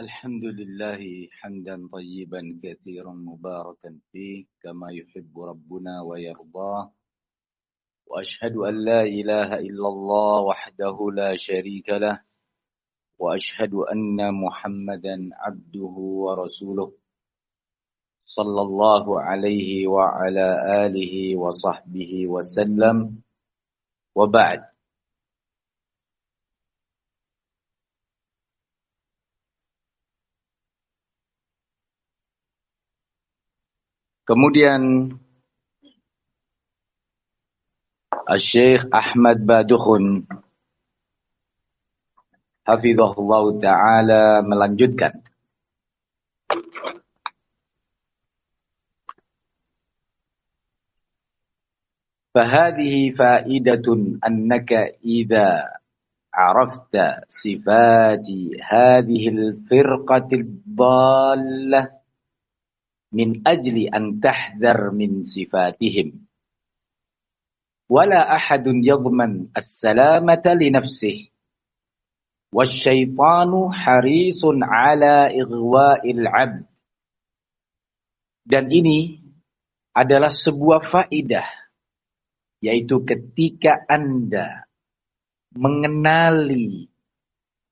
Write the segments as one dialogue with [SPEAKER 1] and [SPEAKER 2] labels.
[SPEAKER 1] الحمد لله حمدا طيبا كثيرا مباركا فيه كما يحب ربنا ويرضاه وأشهد أن لا إله إلا الله وحده لا شريك له وأشهد أن محمدا عبده ورسوله صلى الله عليه وعلى آله وصحبه وسلم وبعد. Kemudian Syekh Ahmad Badukhun hafizahullah ta'ala melanjutkan. فهذه فائدة أنك إذا عرفت صفات هذه الفرقة الضالة من أجل أن تحذر من صفاتهم ولا أحد يضمن السلامة لنفسه والشيطان حريص على إغواء العبد. Dan ini adalah sebuah faidah, yaitu ketika Anda mengenali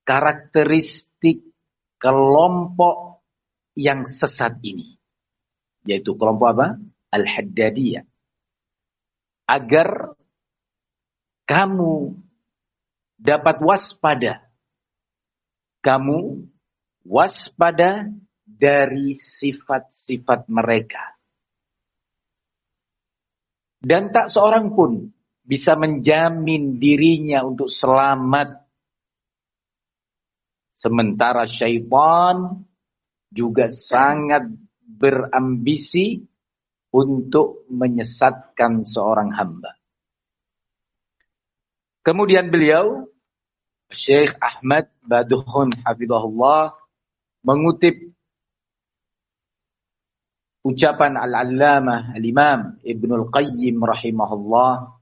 [SPEAKER 1] karakteristik kelompok yang sesat ini, yaitu kelompok apa? Al-Haddadiyah. Agar kamu dapat waspada. Kamu waspada dari sifat-sifat mereka. Dan tak seorang pun bisa menjamin dirinya untuk selamat. Sementara syaitan juga sangat berambisi untuk menyesatkan seorang hamba. Kemudian beliau, Syekh Ahmad Badukhun hafizahullah, mengutip ucapan Al-Allamah Al-Imam Ibnul Qayyim rahimahullah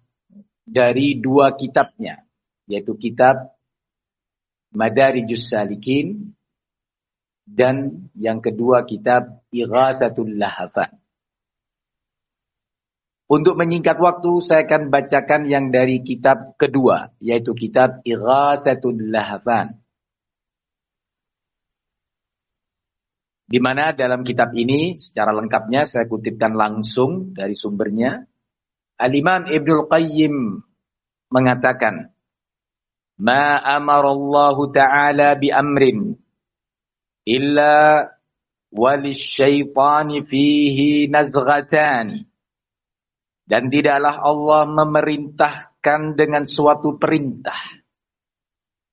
[SPEAKER 1] dari dua kitabnya, yaitu kitab Madarijus Salikin dan yang kedua kitab Ighatsatul Lahafan. Untuk menyingkat waktu, saya akan bacakan yang dari kitab kedua, yaitu kitab Ighatsatul Lahafan. Di mana dalam kitab ini secara lengkapnya saya kutipkan langsung dari sumbernya. Al-Imam Ibnul Qayyim mengatakan, "Ma amarallahu ta'ala bi amrin illa walisyaitani fihi nazghatan." Dan tidaklah Allah memerintahkan dengan suatu perintah.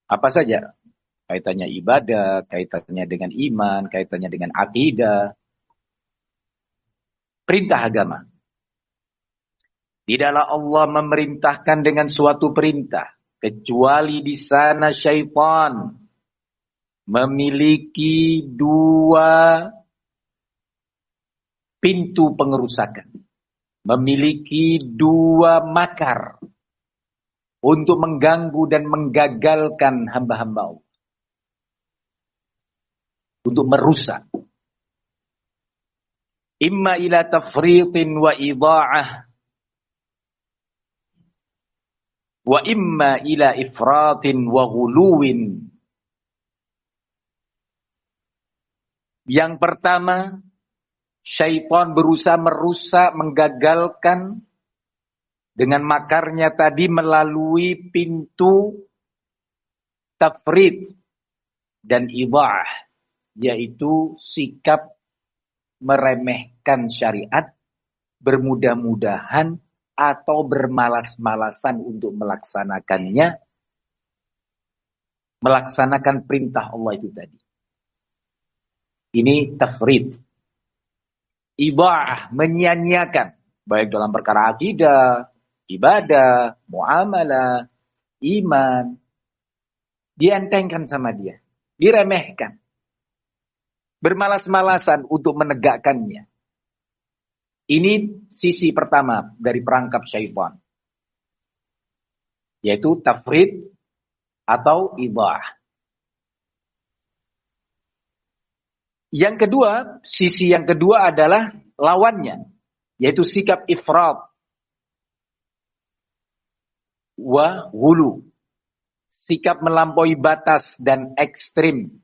[SPEAKER 1] Apa saja? Kaitannya ibadah, kaitannya dengan iman, kaitannya dengan akidah. Perintah agama. Tidaklah Allah memerintahkan dengan suatu perintah, kecuali di sana syaitan memiliki dua pintu pengerusakan. Memiliki dua makar untuk mengganggu dan menggagalkan hamba-hamba Allah. Untuk merusak. Imma ila tafritin wa idha'ah. Wa imma ila ifratin wa ghuluwin. Yang pertama, syaitan berusaha merusak, menggagalkan dengan makarnya tadi melalui pintu tafrit dan idha'ah. Yaitu sikap meremehkan syariat, bermudah-mudahan atau bermalas-malasan untuk melaksanakannya, melaksanakan perintah Allah itu tadi. Ini tafrid. Idha'ah, menyia-nyiakan, baik dalam perkara akidah, ibadah, muamalah, iman, dientengkan sama dia, diremehkan. Bermalas-malasan untuk menegakkannya. Ini sisi pertama dari perangkap syaitan. Yaitu tafrid atau idha'ah. Yang kedua, sisi yang kedua adalah lawannya, yaitu sikap ifrat wa ghulu. Sikap melampaui batas dan ekstrim.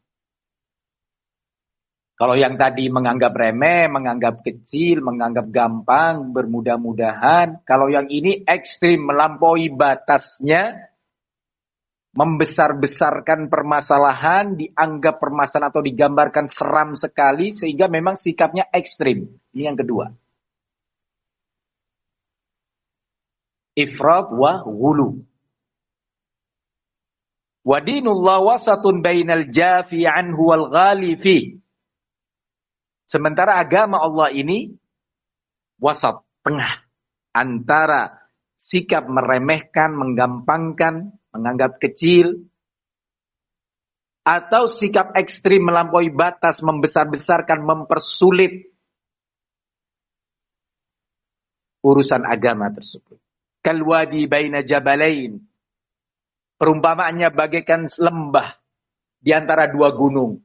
[SPEAKER 1] Kalau yang tadi menganggap remeh, menganggap kecil, menganggap gampang, bermudah-mudahan. Kalau yang ini ekstrim, melampaui batasnya, membesar-besarkan permasalahan, dianggap permasalahan atau digambarkan seram sekali, sehingga memang sikapnya ekstrim. Ini yang kedua. Ifrat wa ghulu. Wa dinullah wasatun bainal jafi anhu wal ghali fi. Sementara agama Allah ini wasat, tengah, antara sikap meremehkan, menggampangkan, menganggap kecil, atau sikap ekstrim melampaui batas, membesar-besarkan, mempersulit urusan agama tersebut. Kalwadi baina jabalain. Perumpamaannya bagaikan lembah di antara dua gunung.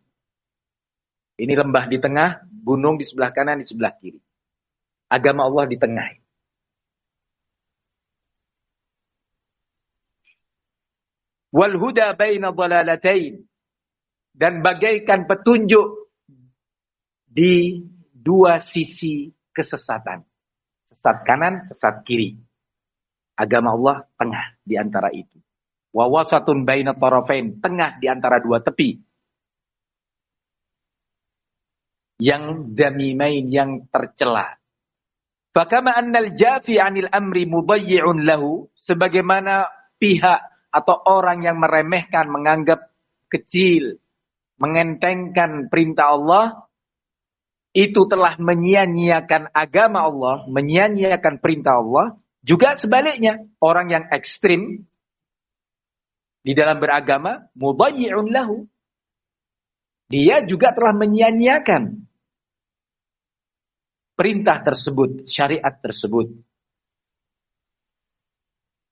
[SPEAKER 1] Ini lembah di tengah, gunung di sebelah kanan, di sebelah kiri. Agama Allah di tengah. Wal huda baina dhalalatain. Dan bagaikan petunjuk di dua sisi kesesatan. Sesat kanan, sesat kiri. Agama Allah tengah di antara itu. Wa wasatun baina tarafain, tengah di antara dua tepi. Yang damimain, yang tercela. Fakama annal jafi 'anil amri mudayyi'un lahu, sebagaimana pihak atau orang yang meremehkan, menganggap kecil, mengentengkan perintah Allah, itu telah menyia-nyiakan agama Allah, menyia-nyiakan perintah Allah. Juga sebaliknya, orang yang ekstrim di dalam beragama, mudayyi'un lahu, dia juga telah menyia-nyiakan perintah tersebut, syariat tersebut.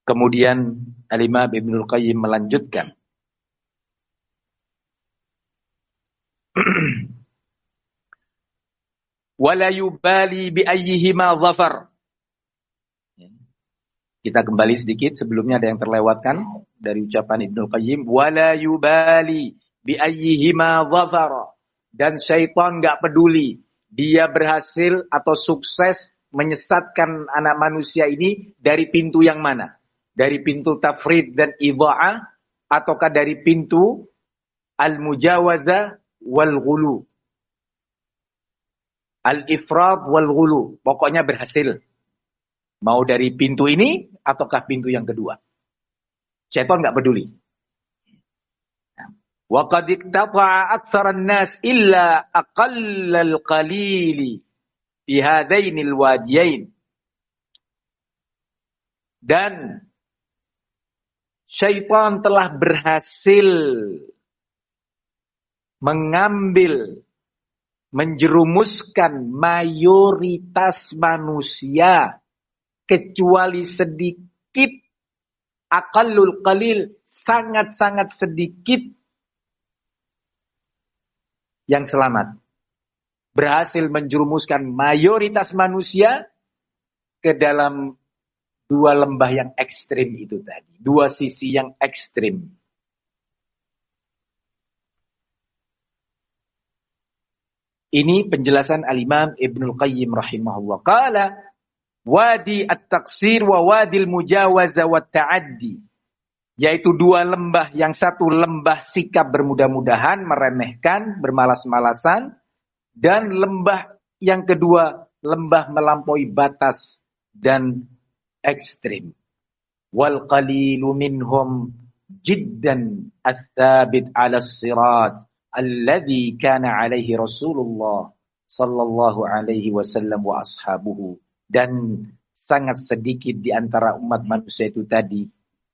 [SPEAKER 1] Kemudian Al-Imam Ibnul Qayyim melanjutkan. Wala yubali bi ayyihima dhafar. Kita kembali sedikit, sebelumnya ada yang terlewatkan dari ucapan Ibnul Qayyim. Wala yubali bi ayyihima dhafar. Dan syaitan enggak peduli dia berhasil atau sukses menyesatkan anak manusia ini dari pintu yang mana? Dari pintu tafrid dan idha'ah, ataukah dari pintu al-mujawazah wal ghulu? Al-ifrat wal ghulu. Pokoknya berhasil. Mau dari pintu ini ataukah pintu yang kedua? Syaitan enggak peduli. Wa qad iqtata'a aktsaran nas illa aqallal qalili fi hadainil wadiyain. Dan syaitan telah berhasil mengambil, menjerumuskan mayoritas manusia, kecuali sedikit, aqallul qalil, sangat-sangat sedikit yang selamat. Berhasil menjerumuskan mayoritas manusia ke dalam dua lembah yang ekstrim itu tadi. Dua sisi yang ekstrim. Ini penjelasan Al-Imam Ibnul Qayyim rahimahullah. Qala wadi at-taqsir wa wadil mujawaza wa ta'addi. Yaitu dua lembah, yang satu lembah sikap bermudah-mudahan, meremehkan, bermalas-malasan, dan lembah yang kedua lembah melampaui batas dan ekstrim. Wal qalilu minhum jiddan ats-tsabit 'ala as-sirat alladzi kana 'alaihi Rasulullah sallallahu alaihi wasallam wa ashabuhu. Dan sangat sedikit di antara umat manusia itu tadi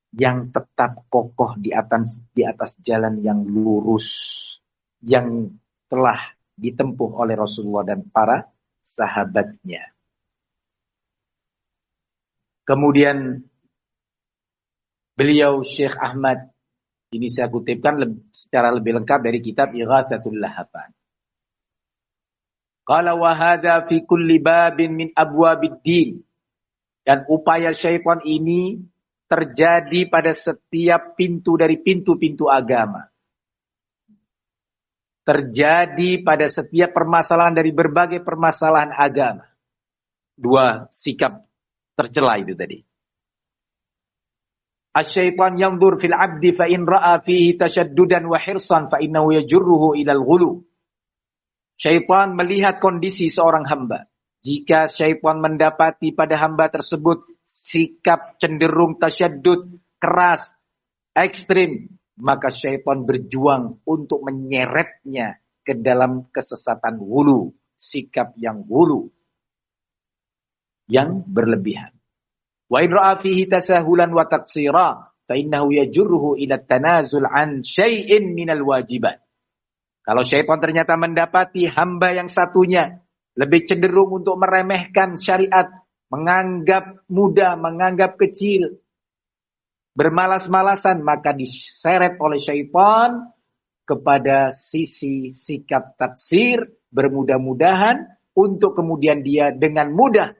[SPEAKER 1] yang tetap kokoh di atas jalan yang lurus yang telah ditempuh oleh Rasulullah dan para sahabatnya. Kemudian beliau Syekh Ahmad, ini saya kutipkan secara lebih lengkap dari kitab Ighatsatul Lahafan. Qala wa hadha fi kulli babin min abwabid din. Dan upaya syaitan ini terjadi pada setiap pintu dari pintu-pintu agama. Terjadi pada setiap permasalahan dari berbagai permasalahan agama. Dua sikap tercela itu tadi. Asy-syaitan yanzur fil 'abdi fa in ra'a fihi tashaddudan wa hirsan fa innahu yajurruhu ilal ghulu. Syaitan melihat kondisi seorang hamba. Jika syaitan mendapati pada hamba tersebut sikap cenderung tasyaddud, keras, ekstrim, maka syaitan berjuang untuk menyeretnya ke dalam kesesatan ghulu, sikap yang ghulu, yang berlebihan. Wa in ra'a fihi tasahulan wa taqsira fa innahu yajurruhu ila tanazul an syai'in minal wajibat. Kalau syaitan ternyata mendapati hamba yang satunya lebih cenderung untuk meremehkan syariat, menganggap mudah, menganggap kecil, bermalas-malasan, maka diseret oleh syaitan kepada sisi sikap taksir, bermudah-mudahan untuk kemudian dia dengan mudah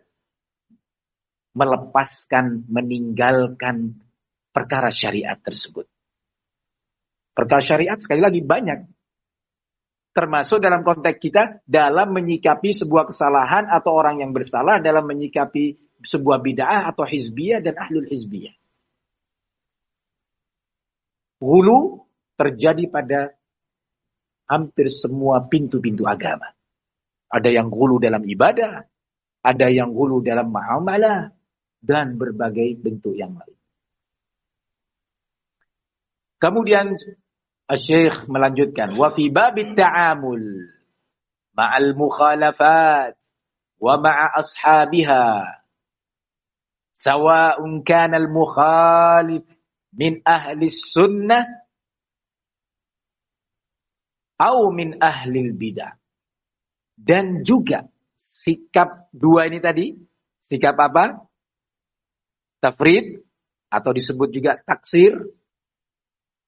[SPEAKER 1] melepaskan, meninggalkan perkara syariat tersebut. Perkara syariat sekali lagi banyak. Termasuk dalam konteks kita dalam menyikapi sebuah kesalahan atau orang yang bersalah, dalam menyikapi sebuah bid'ah atau hizbiyah dan ahlul hizbiyah. Ghulu terjadi pada hampir semua pintu-pintu agama. Ada yang ghulu dalam ibadah, ada yang ghulu dalam muamalah, dan berbagai bentuk yang lain. Kemudian Asy-Syaikh melanjutkan, wa fi babit ta'amul ma'al mukhalafat wa ma'a ashabiha sawa'un kana al-mukhalif min ahli sunnah au min ahli bidah. Dan juga sikap dua ini tadi, sikap apa? Tafrid, atau disebut juga taksir,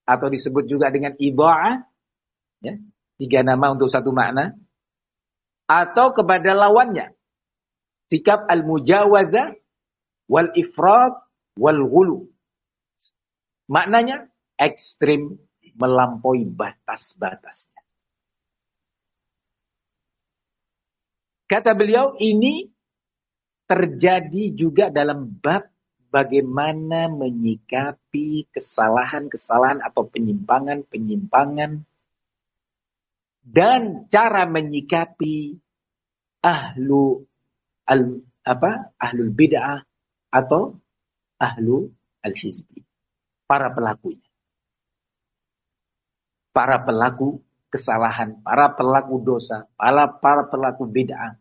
[SPEAKER 1] atau disebut juga dengan idha'ah, ya, 3 nama untuk satu makna, atau kepada lawannya, sikap al-mujawazah, wal ifrad, wal ghulu. Maknanya ekstrim, melampaui batas-batasnya. Kata beliau, ini terjadi juga dalam bab bagaimana menyikapi kesalahan-kesalahan atau penyimpangan-penyimpangan dan cara menyikapi ahlul bid'ah atau ahlul hizbi, para pelakunya. Para pelaku kesalahan, para pelaku dosa, para pelaku bid'ah.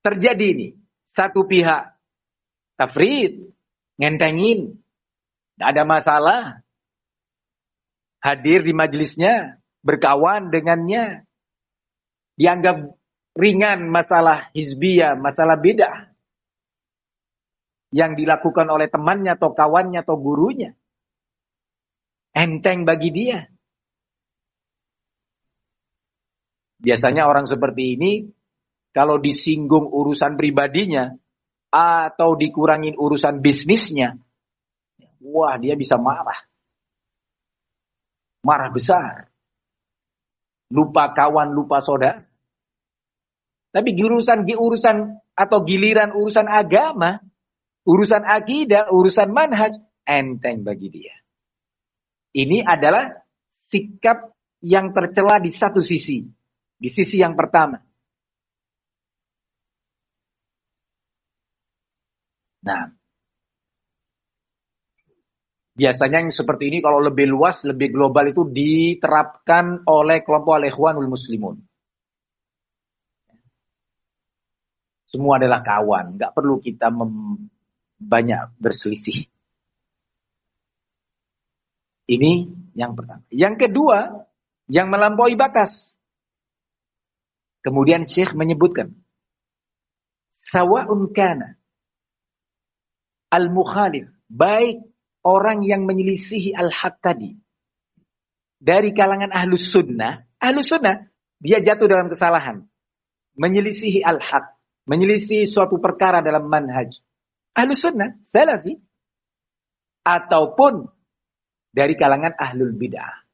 [SPEAKER 1] Terjadi ini, satu pihak tafrid, ngentengin, tidak ada masalah. Hadir di majelisnya, berkawan dengannya. Dianggap ringan masalah hizbiyah, masalah bid'ah. Yang dilakukan oleh temannya atau kawannya atau gurunya. Enteng bagi dia. Biasanya orang seperti ini, kalau disinggung urusan pribadinya, atau dikurangin urusan bisnisnya, wah dia bisa marah. Marah besar. Lupa kawan, lupa saudara. Tapi urusan atau giliran urusan agama, urusan akidah, urusan manhaj, enteng bagi dia. Ini adalah sikap yang tercela di satu sisi. Di sisi yang pertama. Nah, biasanya yang seperti ini kalau lebih luas, lebih global itu diterapkan oleh kelompok al-Ikhwanul Muslimun. Semua adalah kawan, nggak perlu kita banyak berselisih. Ini yang pertama. Yang kedua, yang melampaui batas. Kemudian Syekh menyebutkan, sawa'un kana al-mukhalif, baik orang yang menyelisihi al-haq tadi, dari kalangan ahlus sunnah, dia jatuh dalam kesalahan. menyelisihi al-haq, menyelisihi suatu perkara dalam manhaj Ahlus Sunnah, Salafi, ataupun dari kalangan Ahlul Bid'ah.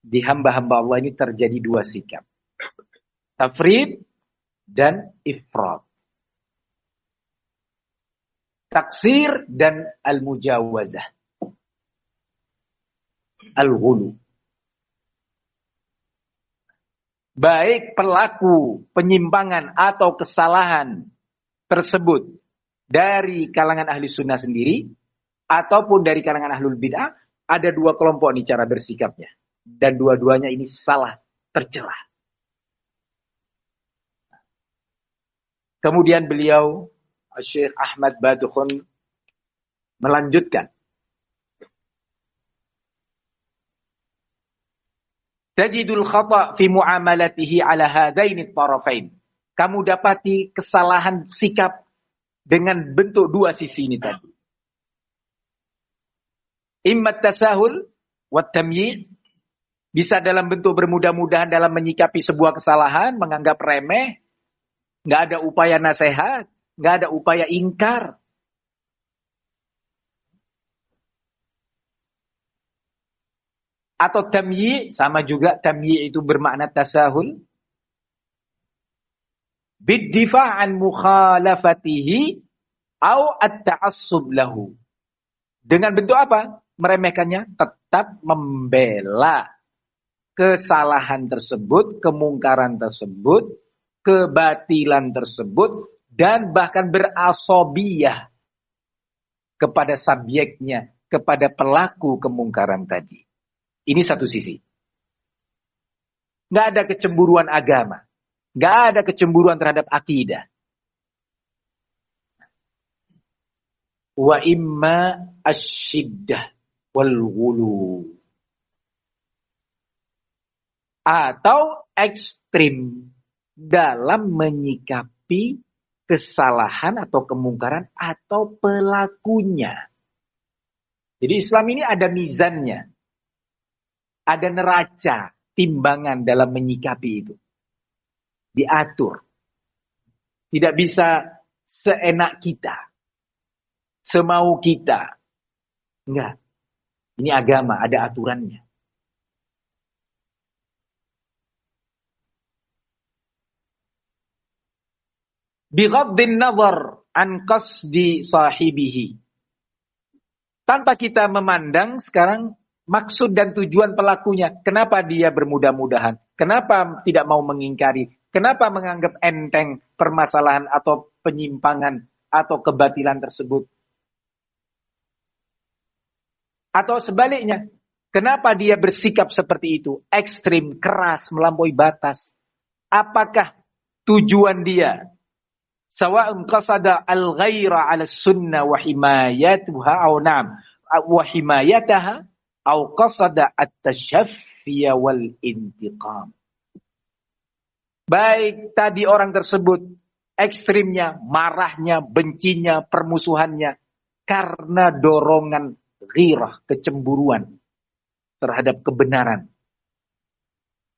[SPEAKER 1] Di hamba-hamba Allah ini terjadi dua sikap. Tafrid dan ifrat. Taksir dan al-mujawazah. Al-ghulu. Baik pelaku penyimpangan atau kesalahan tersebut dari kalangan ahli sunnah sendiri ataupun dari kalangan ahlul bid'ah, ada dua kelompok nih cara bersikapnya. Dan dua-duanya ini salah, tercela. Kemudian beliau, Syekh Ahmad Badukhun, melanjutkan. Tajidul khata' fi muamalatihi ala hadaini tarafain. Kamu dapati kesalahan sikap dengan bentuk dua sisi ini tadi. Imma tasahul wa tamyi', bisa dalam bentuk bermudah-mudahan dalam menyikapi sebuah kesalahan, menganggap remeh, nggak ada upaya nasihat, nggak ada upaya ingkar. Atau tamyi', sama juga tamyi' itu bermakna tasahul. Biddifa' an mukhalafatihi au at-ta'assub lahu. Dengan bentuk apa? Meremehkannya, tetap membela kesalahan tersebut, kemungkaran tersebut, kebatilan tersebut, dan bahkan berasobiyah kepada subjeknya, kepada pelaku kemungkaran tadi. Ini satu sisi. Nggak ada kecemburuan agama. Nggak ada kecemburuan terhadap akidah. Wa imma asyiddah wal ghulu. Atau ekstrim dalam menyikapi kesalahan atau kemungkaran atau pelakunya. Jadi Islam ini ada mizannya. Ada neraca, timbangan dalam menyikapi itu. Diatur. Tidak bisa seenak kita. Semau kita. Enggak. Ini agama, ada aturannya. Bighaddin nazar an qasdi sahibihi. Tanpa kita memandang sekarang maksud dan tujuan pelakunya. Kenapa dia bermudah-mudahan? Kenapa tidak mau mengingkari? Kenapa menganggap enteng permasalahan atau penyimpangan atau kebatilan tersebut? Atau sebaliknya, kenapa dia bersikap seperti itu? Ekstrim, keras, melampaui batas. Apakah tujuan dia? Sawa'un qasada al-ghaira 'ala sunnah wa himayatuha aw na'am wa himayataha aw qasada at-tashaffiya wal intiqam. Baik tadi orang tersebut ekstrimnya, marahnya, bencinya, permusuhannya karena dorongan ghirah, kecemburuan terhadap kebenaran.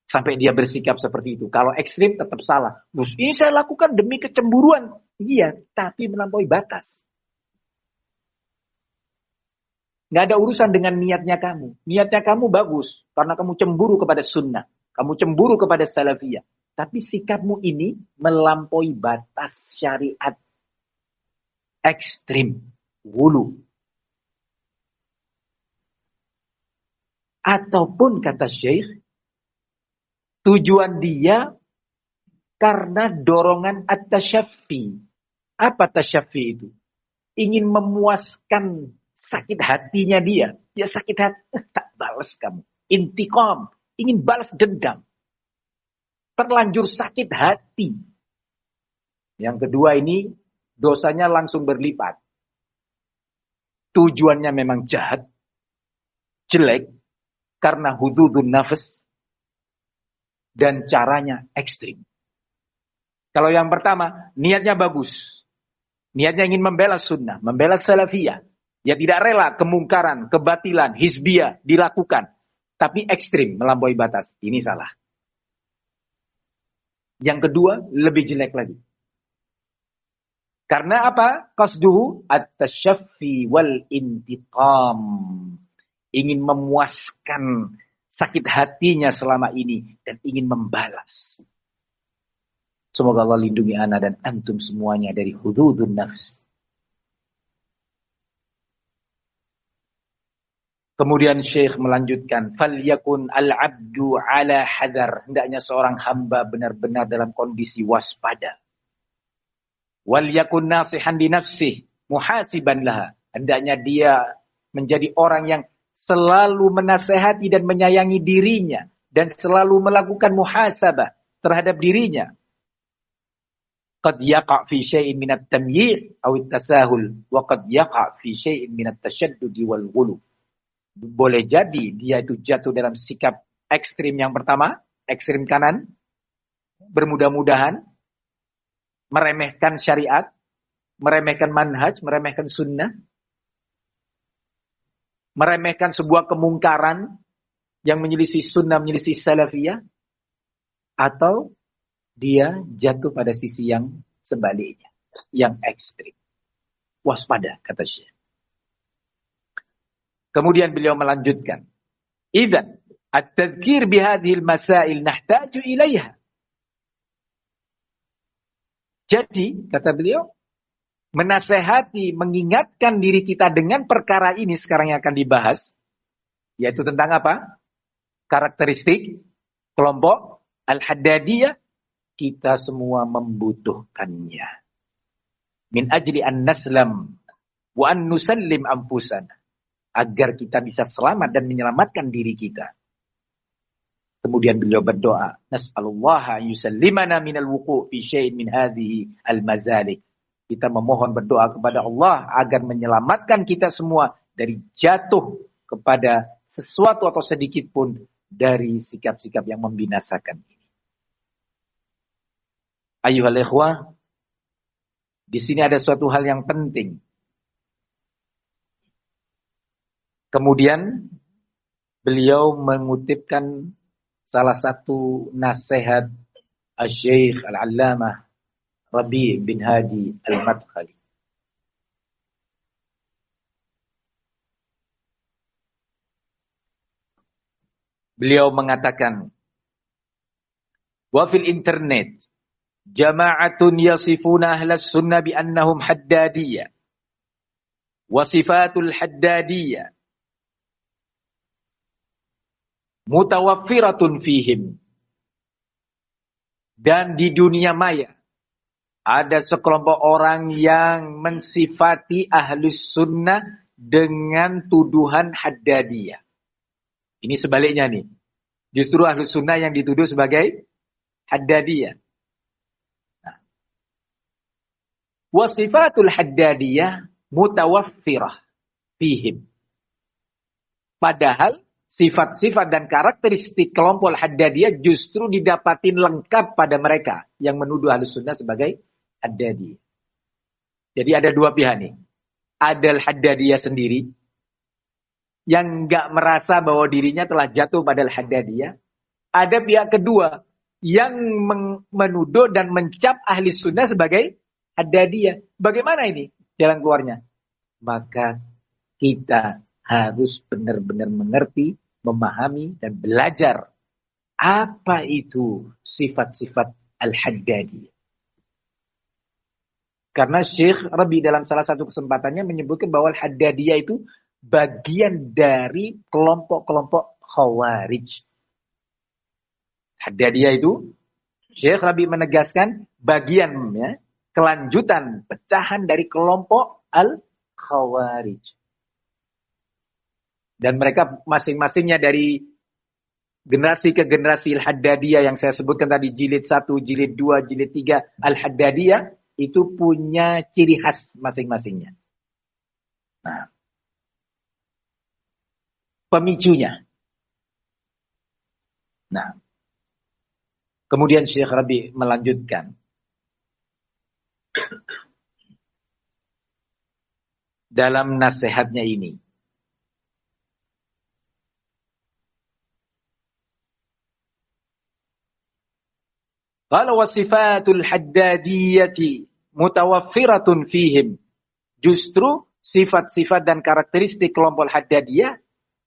[SPEAKER 1] Sampai dia bersikap seperti itu. Kalau ekstrim tetap salah. Ini saya lakukan demi kecemburuan. Iya, tapi melampaui batas. Nggak ada urusan dengan niatnya kamu. Niatnya kamu bagus. Karena kamu cemburu kepada sunnah. Kamu cemburu kepada salafiyah. Tapi sikapmu ini melampaui batas syariat. Ekstrim. Wulu. Ataupun kata Syekh, tujuan dia karena dorongan at-tashaffi. Apa tashaffi itu? Ingin memuaskan sakit hatinya dia. Dia sakit hati, tak balas kamu. Intiqam, ingin balas dendam. Terlanjur sakit hati. Yang kedua ini, dosanya langsung berlipat. Tujuannya memang jahat, jelek, karena hududun nafas, dan caranya ekstrim. Kalau yang pertama, niatnya bagus. Niatnya ingin membela sunnah, membela salafiyah. Ya tidak rela kemungkaran, kebatilan, hizbiyah dilakukan. Tapi ekstrim, melampaui batas. Ini salah. Yang kedua, lebih jelek lagi. Karena apa? Qasduhu at-tashaffi wal intiqam. Ingin memuaskan sakit hatinya selama ini dan ingin membalas. Semoga Allah lindungi ana dan antum semuanya dari hududun nafs. Kemudian Syekh melanjutkan, falyakun al-'abdu ala hadar. Hendaknya seorang hamba benar-benar dalam kondisi waspada. Wal yakun nasihan di nafsih, muhasiban laha. Hendaknya dia menjadi orang yang selalu menasehati dan menyayangi dirinya dan selalu melakukan muhasabah terhadap dirinya. Qad yaqa' fi syai'in min at-tamyi' aw at-tasahul wa qad yaqa' fi syai'in min at-tashaddud wal ghulu. Boleh jadi dia itu jatuh dalam sikap ekstrim yang pertama, ekstrim kanan, bermudah-mudahan meremehkan syariat, meremehkan manhaj, meremehkan sunnah, meremehkan sebuah kemungkaran yang menyelisih sunnah, menyelisih salafiyah, atau dia jatuh pada sisi yang sebaliknya, yang ekstrim. Waspada, kata Syekh. Kemudian beliau melanjutkan, idzan at-tadhkir bihadhil masail nahtaju ilaiha. Jadi, kata beliau, menasehati, mengingatkan diri kita dengan perkara ini sekarang yang akan dibahas, yaitu tentang apa? Karakteristik kelompok Al-Haddadiyah, kita semua membutuhkannya. Min ajli an naslam wa an nusallim anfusana, agar kita bisa selamat dan menyelamatkan diri kita. Kemudian beliau berdoa, nas'alullaha yusallimana minal wuqu' fi syai'in min hadhihi al-mazalik. Kita memohon berdoa kepada Allah agar menyelamatkan kita semua dari jatuh kepada sesuatu atau sedikit pun dari sikap-sikap yang membinasakan ini. Ayyuhal ikhwah, di sini ada suatu hal yang penting. Kemudian beliau mengutipkan salah satu nasihat Asy-Syaikh Al-Allamah Rabi' bin Hadi Al-Madkhali. Beliau mengatakan, wa fil internet jama'atun yasifuna ahlas sunnah bi annahum haddadiyah wa sifatul haddadiyah mutawaffiratun fihim. Dan di dunia maya ada sekelompok orang yang mensifati ahlus sunnah dengan tuduhan haddadiyah. Ini sebaliknya nih. Justru ahlus sunnah yang dituduh sebagai haddadiyah. Nah. Wasifatul haddadiyah mutawaffirah fihim. Padahal sifat-sifat dan karakteristik kelompok Haddadiyah justru didapatin lengkap pada mereka yang menuduh Ahlus Sunnah sebagai Haddadiyah. Jadi ada dua pihak nih. Ada Haddadiyah sendiri yang enggak merasa bahwa dirinya telah jatuh pada Haddadiyah. Ada pihak kedua yang menuduh dan mencap Ahli Sunnah sebagai Haddadiyah. Bagaimana ini jalan keluarnya? Maka kita harus benar-benar mengerti, memahami, dan belajar apa itu sifat-sifat Al-Haddadiyah. Karena Syekh Rabi dalam salah satu kesempatannya menyebutkan bahwa Al-Haddadiyah itu bagian dari kelompok-kelompok Khawarij. Haddadiyah itu, Syekh Rabi menegaskan bagian, ya, kelanjutan, pecahan dari kelompok Al-Khawarij. Dan mereka masing-masingnya dari generasi ke generasi Al-Haddadiyah yang saya sebutkan tadi, jilid 1, jilid 2, jilid 3, Al-Haddadiyah itu punya ciri khas masing-masingnya. Nah, pemicunya. Nah, kemudian Syekh Rabi melanjutkan. Dalam nasihatnya ini, Qala wasifatul haddadiyati mutawaffiratun fihim. Justru sifat-sifat dan karakteristik kelompok Haddadiyah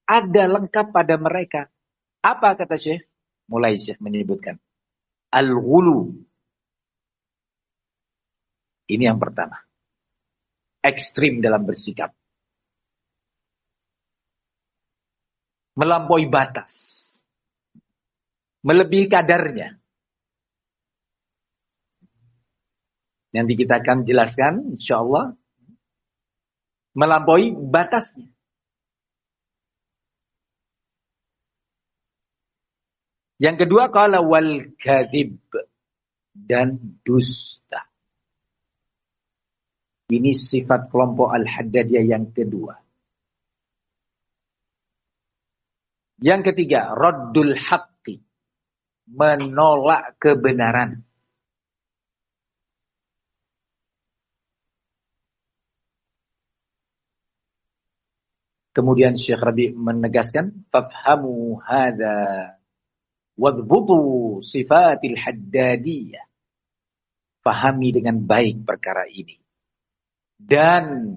[SPEAKER 1] ada lengkap pada mereka. Apa kata Syekh? Mulai Syekh menyebutkan. Al-ghulu. Ini yang pertama. Ekstrim dalam bersikap. Melampaui batas. Melebihi kadarnya. Nanti kita akan jelaskan insyaallah. Melampaui batasnya. Yang kedua, qala wal kadhib, dan dusta. Ini sifat kelompok Al-Haddadiyah yang kedua. Yang ketiga, raddul haqqi, menolak kebenaran. Kemudian Syekh Rabi menegaskan, fafhamu hadza wadhbutu sifatil haddadiyah. Fahami dengan baik perkara ini. Dan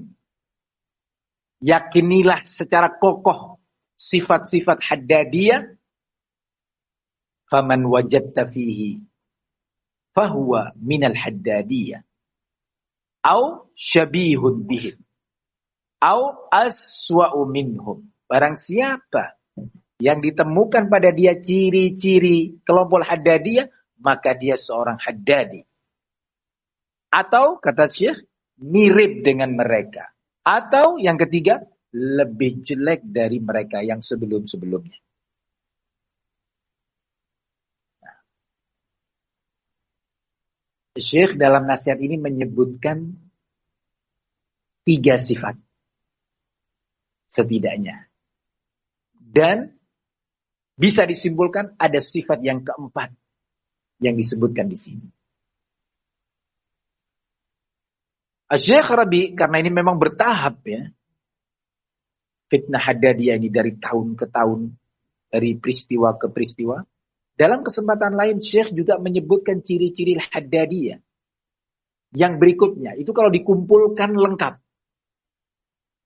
[SPEAKER 1] yakinilah secara kokoh sifat-sifat haddadiyah. Faman wajadta fihi fahuwa minal haddadiyah. Au syabihun bihim. Au aswa'u minhum. Barang siapa yang ditemukan pada dia ciri-ciri kelompok Haddadiyah, maka dia seorang Haddadi. Atau kata Syekh, mirip dengan mereka. Atau yang ketiga, lebih jelek dari mereka yang sebelum-sebelumnya. Syekh dalam nasihat ini menyebutkan 3 sifat. Setidaknya. Dan bisa disimpulkan ada sifat yang keempat yang disebutkan di sini. Syekh Rabi, karena ini memang bertahap ya. Fitnah Haddadiyah ini dari tahun ke tahun, dari peristiwa ke peristiwa. Dalam kesempatan lain Syekh juga menyebutkan ciri-ciri Haddadiyah. Yang berikutnya, itu kalau dikumpulkan lengkap.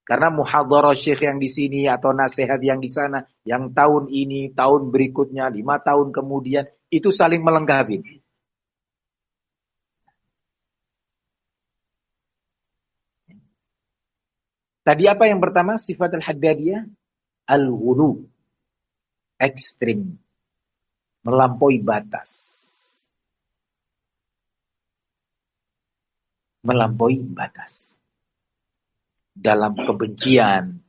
[SPEAKER 1] Karena muhadharah Syekh yang di sini atau nasihat yang di sana, yang tahun ini, tahun berikutnya, 5 tahun kemudian, itu saling melengkapi. Tadi apa yang pertama? Sifat al-Haddadiyah, al-ghulu, ekstrim, melampaui batas. Melampaui batas. Dalam kebencian,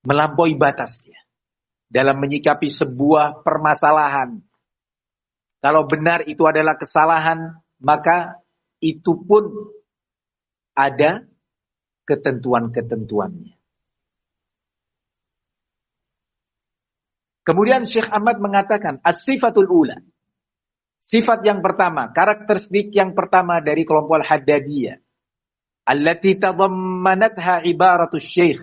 [SPEAKER 1] melampaui batasnya dalam menyikapi sebuah permasalahan. Kalau benar itu adalah kesalahan, maka itu pun ada ketentuan-ketentuannya. Kemudian Syekh Ahmad mengatakan as-sifatul ula. Sifat yang pertama, karakteristik yang pertama dari kelompok Al-Haddadiyah, allati tadammanatha ibaratus syekh,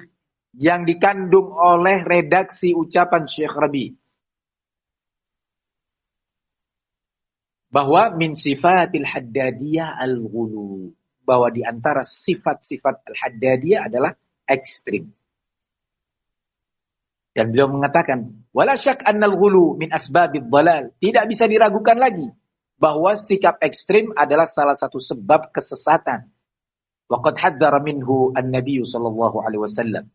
[SPEAKER 1] yang dikandung oleh redaksi ucapan Syekh Rabi, bahwa min sifatil Haddadiyah al-ghulu, bahwa di antara sifat-sifat Al-Haddadiyah adalah ekstrim. Dan beliau mengatakan, wala syak annal ghulu min asbabid dhalal, tidak bisa diragukan lagi bahwa sikap ekstrim adalah salah satu sebab kesesatan. Waqad hadzara minhu an-nabiy sallallahu alaihi wasallam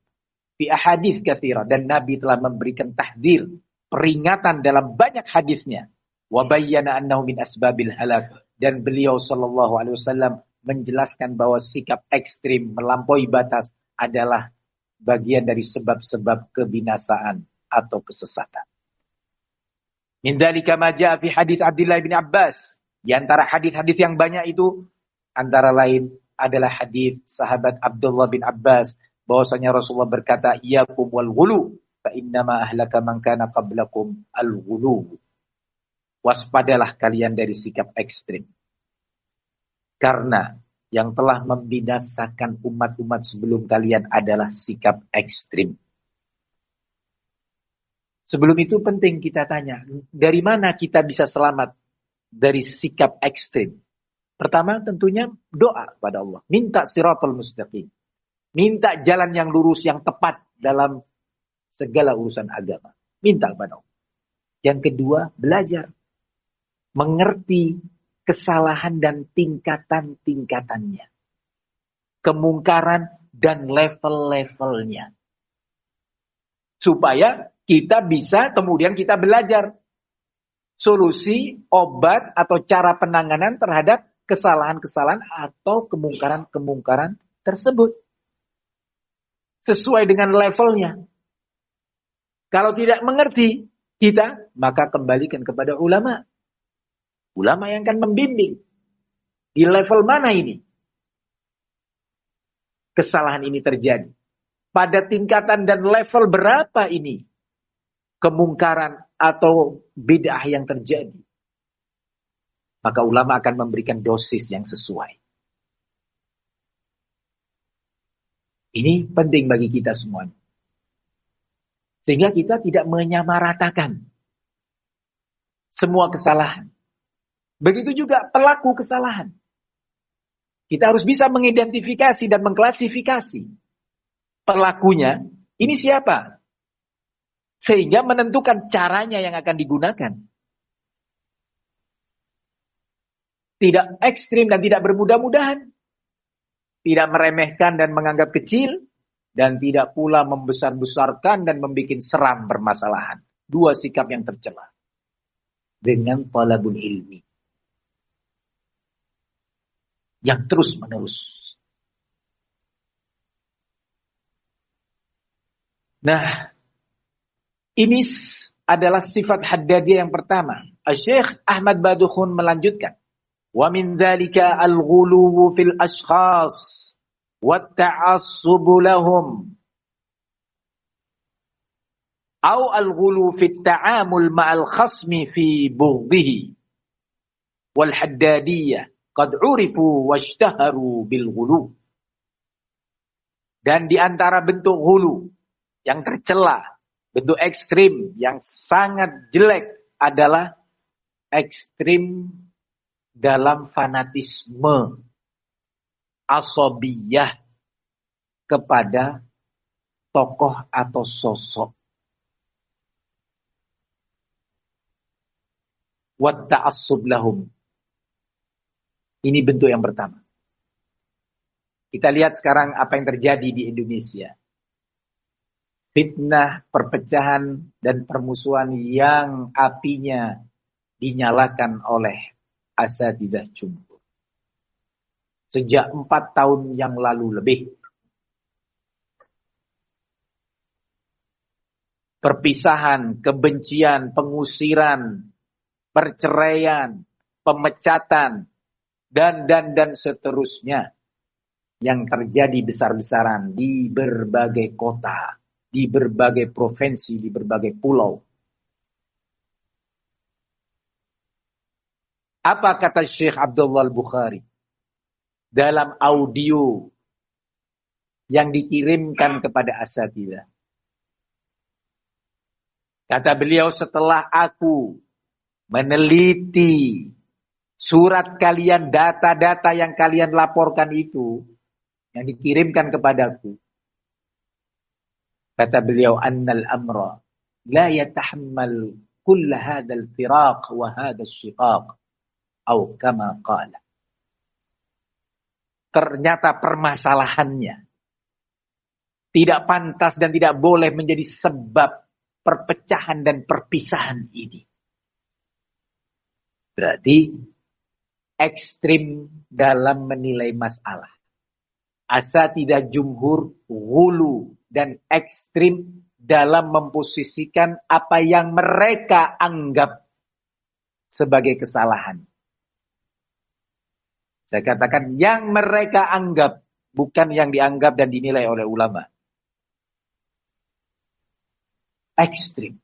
[SPEAKER 1] fi ahadits katsira, dan Nabi telah memberikan tahdzir, peringatan dalam banyak hadisnya. Wa bayyana annahu min asbabil halak, dan beliau sallallahu alaihi wasallam menjelaskan bahwa sikap ekstrim melampaui batas adalah bagian dari sebab-sebab kebinasaan atau kesesatan. Min dzalika ma jaa fi hadits Abdullah bin Abbas, di antara hadis-hadis yang banyak itu antara lain adalah hadis sahabat Abdullah bin Abbas bahwasanya Rasulullah berkata, "Iyyakum wal ghulu, fa innama ahlaka man kana qablakum al ghulu." Waspadalah kalian dari sikap ekstrim. Karena yang telah membinasakan umat-umat sebelum kalian adalah sikap ekstrim. Sebelum itu penting kita tanya, dari mana kita bisa selamat dari sikap ekstrim? Pertama tentunya doa kepada Allah. Minta siratal mustaqim. Minta jalan yang lurus, yang tepat dalam segala urusan agama. Minta kepada Allah. Yang kedua, belajar. Mengerti kesalahan dan tingkatan-tingkatannya. Kemungkaran dan level-levelnya. Supaya kita bisa kemudian kita belajar solusi, obat, atau cara penanganan terhadap kesalahan-kesalahan atau kemungkaran-kemungkaran tersebut. Sesuai dengan levelnya. Kalau tidak mengerti kita, maka kembalikan kepada ulama. Ulama yang akan membimbing. Di level mana ini? Kesalahan ini terjadi. Pada tingkatan dan level berapa ini? Kemungkaran atau bid'ah yang terjadi. Maka ulama akan memberikan dosis yang sesuai. Ini penting bagi kita semuanya. Sehingga kita tidak menyamaratakan semua kesalahan. Begitu juga pelaku kesalahan. Kita harus bisa mengidentifikasi dan mengklasifikasi pelakunya. Ini siapa? Sehingga menentukan caranya yang akan digunakan. Tidak ekstrim dan tidak bermudah-mudahan. Tidak meremehkan dan menganggap kecil. Dan tidak pula membesar-besarkan dan membuat seram permasalahan. Dua sikap yang tercela. Dengan talabul ilmi. Yang terus-menerus. Nah, ini adalah sifat Haddadiyah yang pertama. Syekh Ahmad Badukhun melanjutkan. Wa min dzalika al-ghuluwu fil ashkhas wa ta'assubu lahum. Au al-ghuluwu fit ta'amul ma'al khasmi fi bughdhihi. Wal Haddadiyah qad urifu washtaharu bil ghuluw. Dan di antara bentuk ghulu yang tercela, bentuk ekstrim yang sangat jelek adalah ekstrim dalam fanatisme, asabiyah kepada tokoh atau sosok. Wa ta'assub lahum. Ini bentuk yang pertama. Kita lihat sekarang apa yang terjadi di Indonesia. Fitnah, perpecahan, dan permusuhan yang apinya dinyalakan oleh asatidzah jumhur. Sejak 4 tahun yang lalu lebih. Perpisahan, kebencian, pengusiran, perceraian, pemecatan, dan seterusnya. Yang terjadi besar-besaran di berbagai kota, di berbagai provinsi, di berbagai pulau. Apa kata Syekh Abdullah Al-Bukhari dalam audio yang dikirimkan kepada asatidzah? Kata beliau, setelah aku meneliti surat kalian, data-data yang kalian laporkan itu, yang dikirimkan kepadaku, kata beliau, annal amra la yatahammal kull hadzal firaq wa hadzal shiqaq, atau kama qala. Ternyata permasalahannya tidak pantas dan tidak boleh menjadi sebab perpecahan dan perpisahan ini. Berarti ekstrim dalam menilai masalah. Asatidzah jumhur ghulu dan ekstrim dalam memposisikan apa yang mereka anggap sebagai kesalahan. Saya katakan yang mereka anggap, bukan yang dianggap dan dinilai oleh ulama. Ekstrim.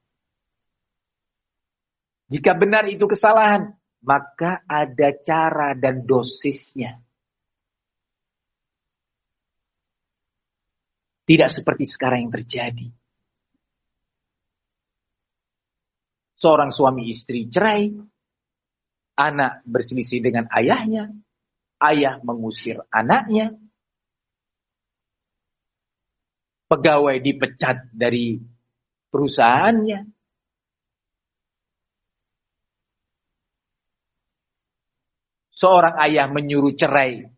[SPEAKER 1] Jika benar itu kesalahan, maka ada cara dan dosisnya. Tidak seperti sekarang yang terjadi. seorang suami istri cerai, anak berselisih dengan ayahnya, ayah mengusir anaknya, pegawai dipecat dari perusahaannya, seorang ayah menyuruh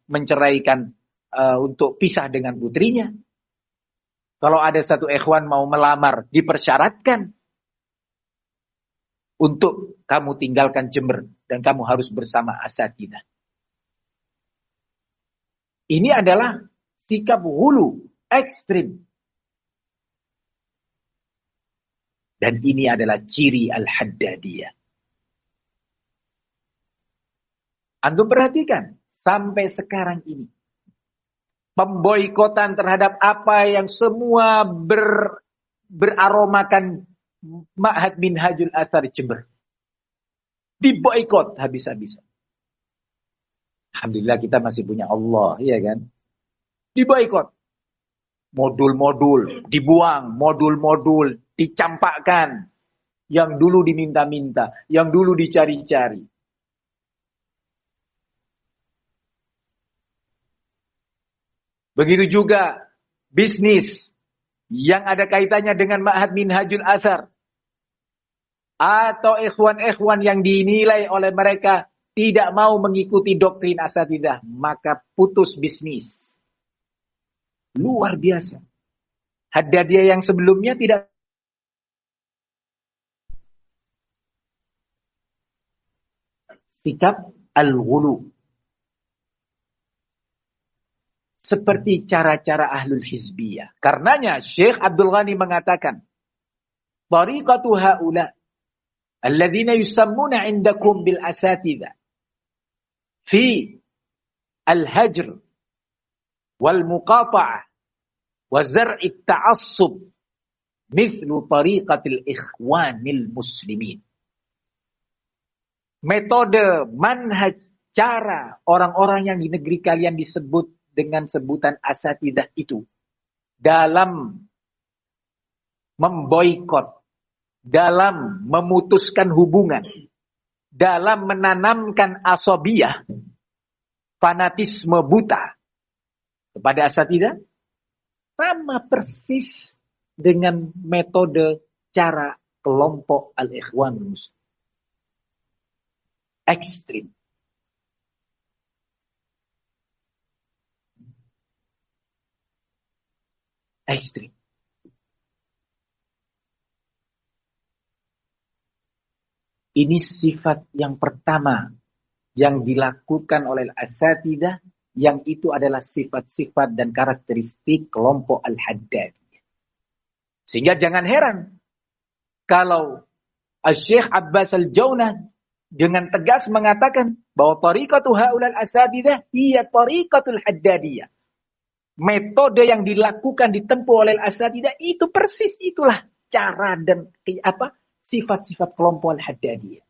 [SPEAKER 1] menceraikan untuk pisah dengan putrinya. Kalau ada satu ikhwan mau melamar, dipersyaratkan untuk kamu tinggalkan Jember dan kamu harus bersama asatidzah. Ini adalah sikap hulu, ekstrim. Dan ini adalah ciri Al-Haddadiyah. Antum perhatikan, sampai sekarang ini. Pemboikotan terhadap apa yang semua beraromakan Ma'had Minhajul Athar Jember. Diboikot habis-habisan. Alhamdulillah kita masih punya Allah, iya kan? Diboikot. Modul-modul dibuang, modul-modul dicampakkan. Yang dulu diminta-minta, yang dulu dicari-cari. Begitu juga bisnis yang ada kaitannya dengan Ma'had Minhajul Athar. Atau ikhwan-ikhwan yang dinilai oleh mereka tidak mau mengikuti doktrin asatidzah, maka putus bisnis. Luar biasa. Haddadiyah yang sebelumnya tidak. Sikap al-ghulu. Seperti cara-cara ahlul hizbiyah. Karenanya Syekh Abdul Ghani mengatakan, tariqatu haula alladzina yusammuna indakum bil asatidzah fi al-hajr wal muqata'ah wa zar'i ta'assub mithlu tariqatil ikhwanil muslimin. Metode, manhaj, cara orang-orang yang di negeri kalian disebut dengan sebutan asatidzah itu dalam memboikot, dalam memutuskan hubungan, dalam menanamkan asabiyah, fanatisme buta kepada asatidzah, sama persis dengan metode cara kelompok al-ikhwanul muslim. Ekstrim. Ekstrim. Ini sifat yang pertama yang dilakukan oleh asatidzah, yang itu adalah sifat-sifat dan karakteristik kelompok Al-Haddadiyah. Sehingga jangan heran kalau Syekh Abbas Al-Jaunah dengan tegas mengatakan bahwa tariqatu haulal asatidzah hiya tariqatul Haddadiyah. Metode yang dilakukan ditempuh oleh asatidzah itu persis itulah cara dan sifat-sifat kelompok Al-Haddadiyah.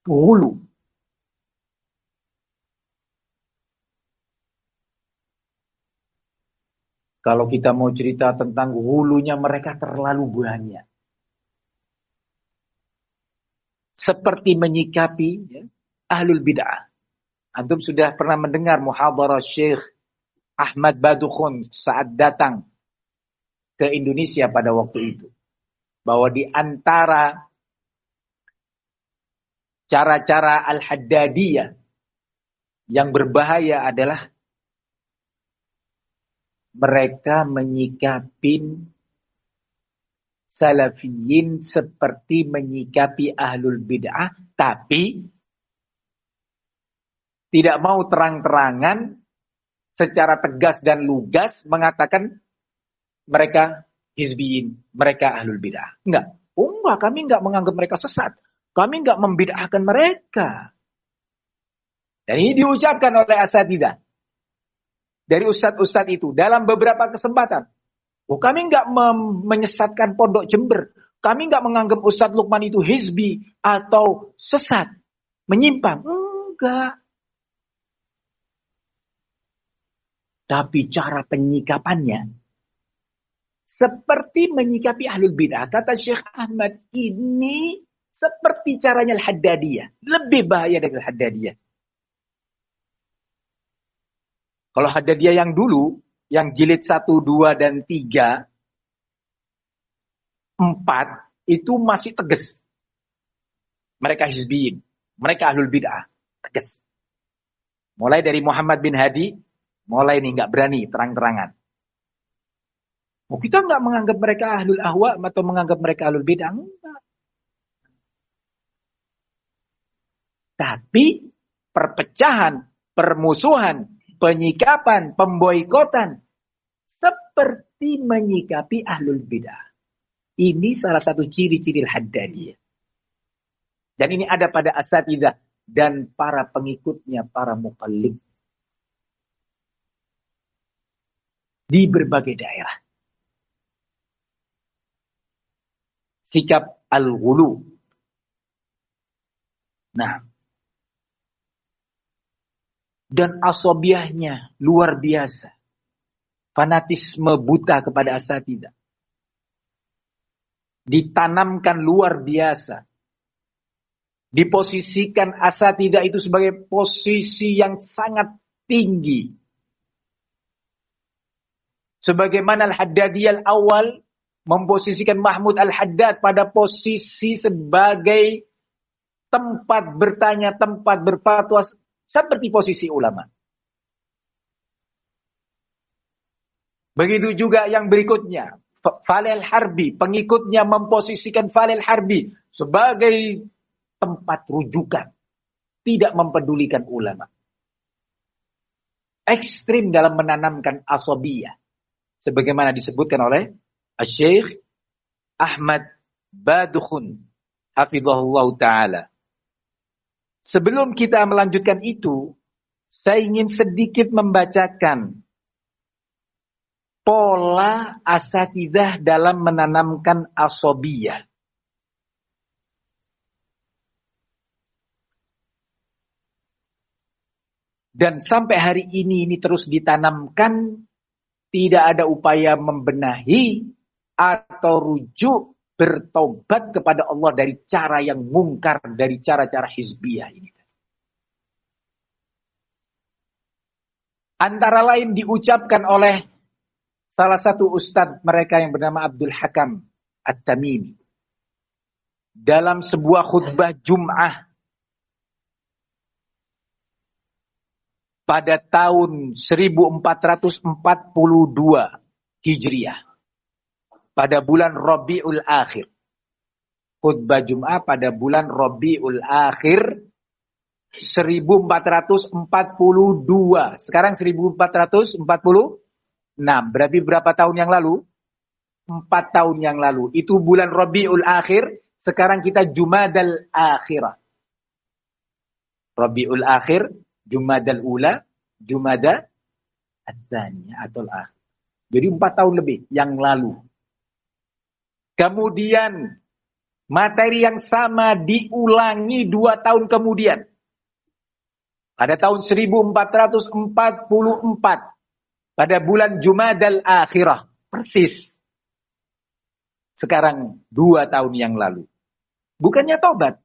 [SPEAKER 1] Hulu. Kalau kita mau cerita tentang hulunya mereka terlalu banyak. Seperti menyikapi ahlul bid'ah. Antum sudah pernah mendengar muhadharah Syekh Ahmad Badukhun saat datang ke Indonesia pada waktu itu. Bahwa di antara cara-cara Al-Haddadiyah yang berbahaya adalah mereka menyikapi salafiyin seperti menyikapi ahlul bid'ah, tapi tidak mau terang-terangan secara tegas dan lugas mengatakan mereka hizbiyin, mereka ahlul bid'ah. Enggak. Enggak, kami enggak menganggap mereka sesat. Kami enggak membid'ahkan mereka. Dan ini diucapkan oleh asatidzah. Dari ustadz-ustadz itu dalam beberapa kesempatan. Kami enggak menyesatkan pondok Jember. Kami enggak menganggap Ustadz Lukman itu hizbi atau sesat, menyimpang. Enggak. Tapi cara penyikapannya seperti menyikapi ahlul bid'ah. Kata Syekh Ahmad, ini seperti caranya Al-Haddadiyah. Lebih bahaya dari Al-Haddadiyah. Kalau Haddadiyah yang dulu, yang jilid 1, 2, dan 3, 4, itu masih tegas. Mereka hizbiyin. Mereka ahlul bid'ah. Tegas. Mulai dari Muhammad bin Hadi, mulai nih nggak berani terang-terangan. Oh, kita nggak menganggap mereka ahlul ahwa atau menganggap mereka ahlul bid'ah. Enggak. Tapi perpecahan, permusuhan, penyikapan, pemboikotan seperti menyikapi ahlul bid'ah. Ini salah satu ciri-ciri Haddadiyah. Dan ini ada pada asatidzah dan para pengikutnya, para muqallid di berbagai daerah. Sikap al-ghulu. Nah, dan asobiahnya luar biasa. Fanatisme buta kepada asatidzah. Ditanamkan luar biasa. Diposisikan asatidzah itu sebagai posisi yang sangat tinggi. Sebagaimana Al-Haddadiyah awal memposisikan Mahmud Al-Haddad pada posisi sebagai tempat bertanya, tempat berfatwa, seperti posisi ulama. Begitu juga yang berikutnya, Faleh Al-Harbi, pengikutnya memposisikan Faleh Al-Harbi sebagai tempat rujukan, tidak mempedulikan ulama. Ekstrim dalam menanamkan asobiyah, sebagaimana disebutkan oleh Syekh Ahmad Badukhun, hafizahullah ta'ala. Sebelum kita melanjutkan itu, saya ingin sedikit membacakan pola asatidzah dalam menanamkan asobiyah. Dan sampai hari ini terus ditanamkan, tidak ada upaya membenahi atau rujuk bertobat kepada Allah dari cara yang mungkar, dari cara-cara hizbiyah ini. Antara lain diucapkan oleh salah satu ustadz mereka yang bernama Abdul Hakam At-Tamimi dalam sebuah khutbah Jum'ah pada tahun 1442 Hijriah. Pada bulan Rabiul Akhir. Khutbah Jum'ah pada bulan Rabiul Akhir 1442. Sekarang 1446. Berarti berapa tahun yang lalu? 4 tahun yang lalu. Itu bulan Rabiul Akhir. Sekarang kita Jumadal Akhirah. Rabiul Akhir, Jumadal Ula, Jumada Ats-Tsaniyah atau Al-Akhir. Jadi 4 tahun lebih yang lalu. Kemudian materi yang sama diulangi 2 tahun kemudian. Pada tahun 1444. Pada bulan Jumadal Akhirah. Persis. Sekarang 2 tahun yang lalu. Bukannya tobat.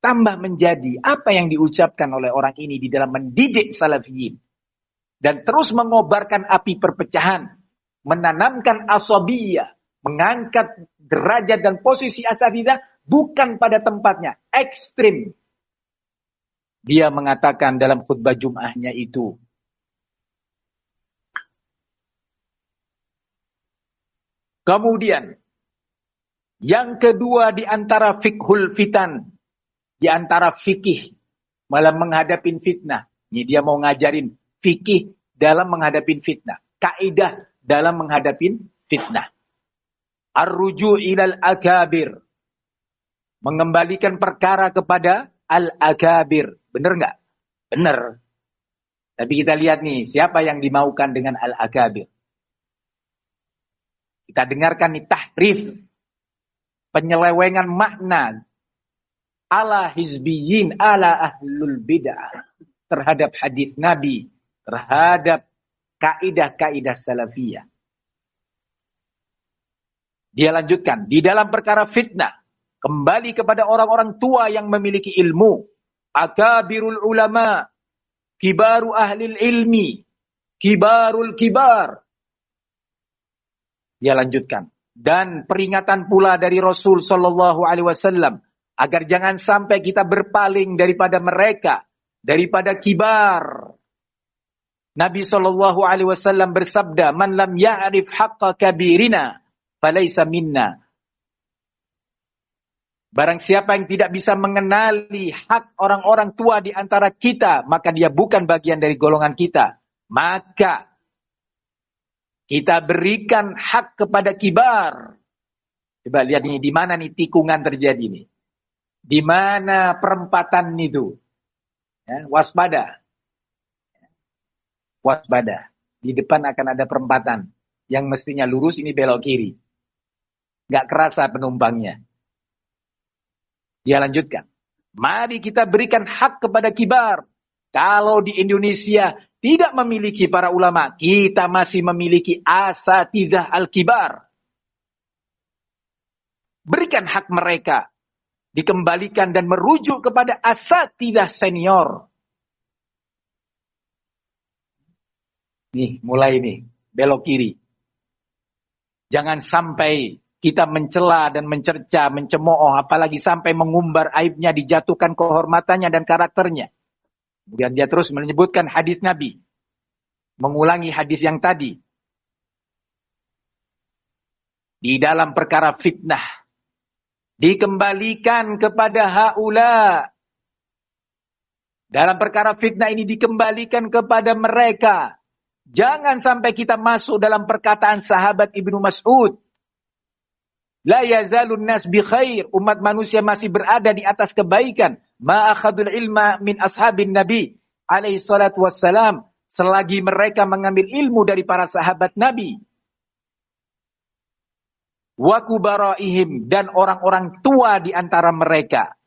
[SPEAKER 1] Tambah menjadi apa yang diucapkan oleh orang ini di dalam mendidik salafiyin. Dan terus mengobarkan api perpecahan. Menanamkan asabiyah. Mengangkat derajat dan posisi asatidzah bukan pada tempatnya. Ekstrim. Dia mengatakan dalam khutbah Jum'ahnya itu. Kemudian. Yang kedua di antara fiqhul fitan. Di antara fikih malah menghadapin fitnah. Ini dia mau ngajarin fikih dalam menghadapin fitnah. Kaidah dalam menghadapin fitnah. Ar-ruju' ilal akabir. Mengembalikan perkara kepada al-akabir. Benar nggak? Benar. Tapi kita lihat nih, siapa yang dimaukan dengan al-akabir. Kita dengarkan nih tahrif. Penyelewengan makna. Ala hizbiyin, ala ahlul bid'ah. Terhadap hadis Nabi. Terhadap kaidah-kaidah salafiyah. Dia lanjutkan, di dalam perkara fitnah, kembali kepada orang-orang tua yang memiliki ilmu, akabirul ulama, kibaru ahlil ilmi, kibarul kibar. Dia lanjutkan, dan peringatan pula dari Rasul sallallahu alaihi wasallam agar jangan sampai kita berpaling daripada mereka, daripada kibar. Nabi sallallahu alaihi wasallam bersabda, "Man lam ya'rif haqqa kabirina falaysa minna." Barang siapa yang tidak bisa mengenali hak orang-orang tua di antara kita, maka dia bukan bagian dari golongan kita. Maka kita berikan hak kepada kibar. Coba lihat ini, di mana nih tikungan terjadi nih? Di mana perempatan itu? Ya, waspada. Waspada. Di depan akan ada perempatan. Yang mestinya lurus, ini belok kiri. Gak kerasa penumpangnya. Dia lanjutkan. Mari kita berikan hak kepada kibar. Kalau di Indonesia tidak memiliki para ulama, kita masih memiliki asatidzah al-kibar. Berikan hak mereka. Dikembalikan dan merujuk kepada asatidzah senior. Nih, mulai nih. Belok kiri. Jangan sampai kita mencela dan mencerca, mencemooh, apalagi sampai mengumbar aibnya, dijatuhkan kehormatannya dan karakternya. Kemudian dia terus menyebutkan hadis Nabi. Mengulangi hadis yang tadi. Di dalam perkara fitnah. Dikembalikan kepada haula. Dalam perkara fitnah ini dikembalikan kepada mereka. Jangan sampai kita masuk dalam perkataan sahabat Ibnu Mas'ud. La yazalun nas bi khair. Umat manusia masih berada di atas kebaikan. Ma akhadul ilma min ashabin Nabi alaihi salatu wassalam. Selagi mereka mengambil ilmu dari para sahabat Nabi. Wa kubaraihim, dan orang-orang tua di antara mereka.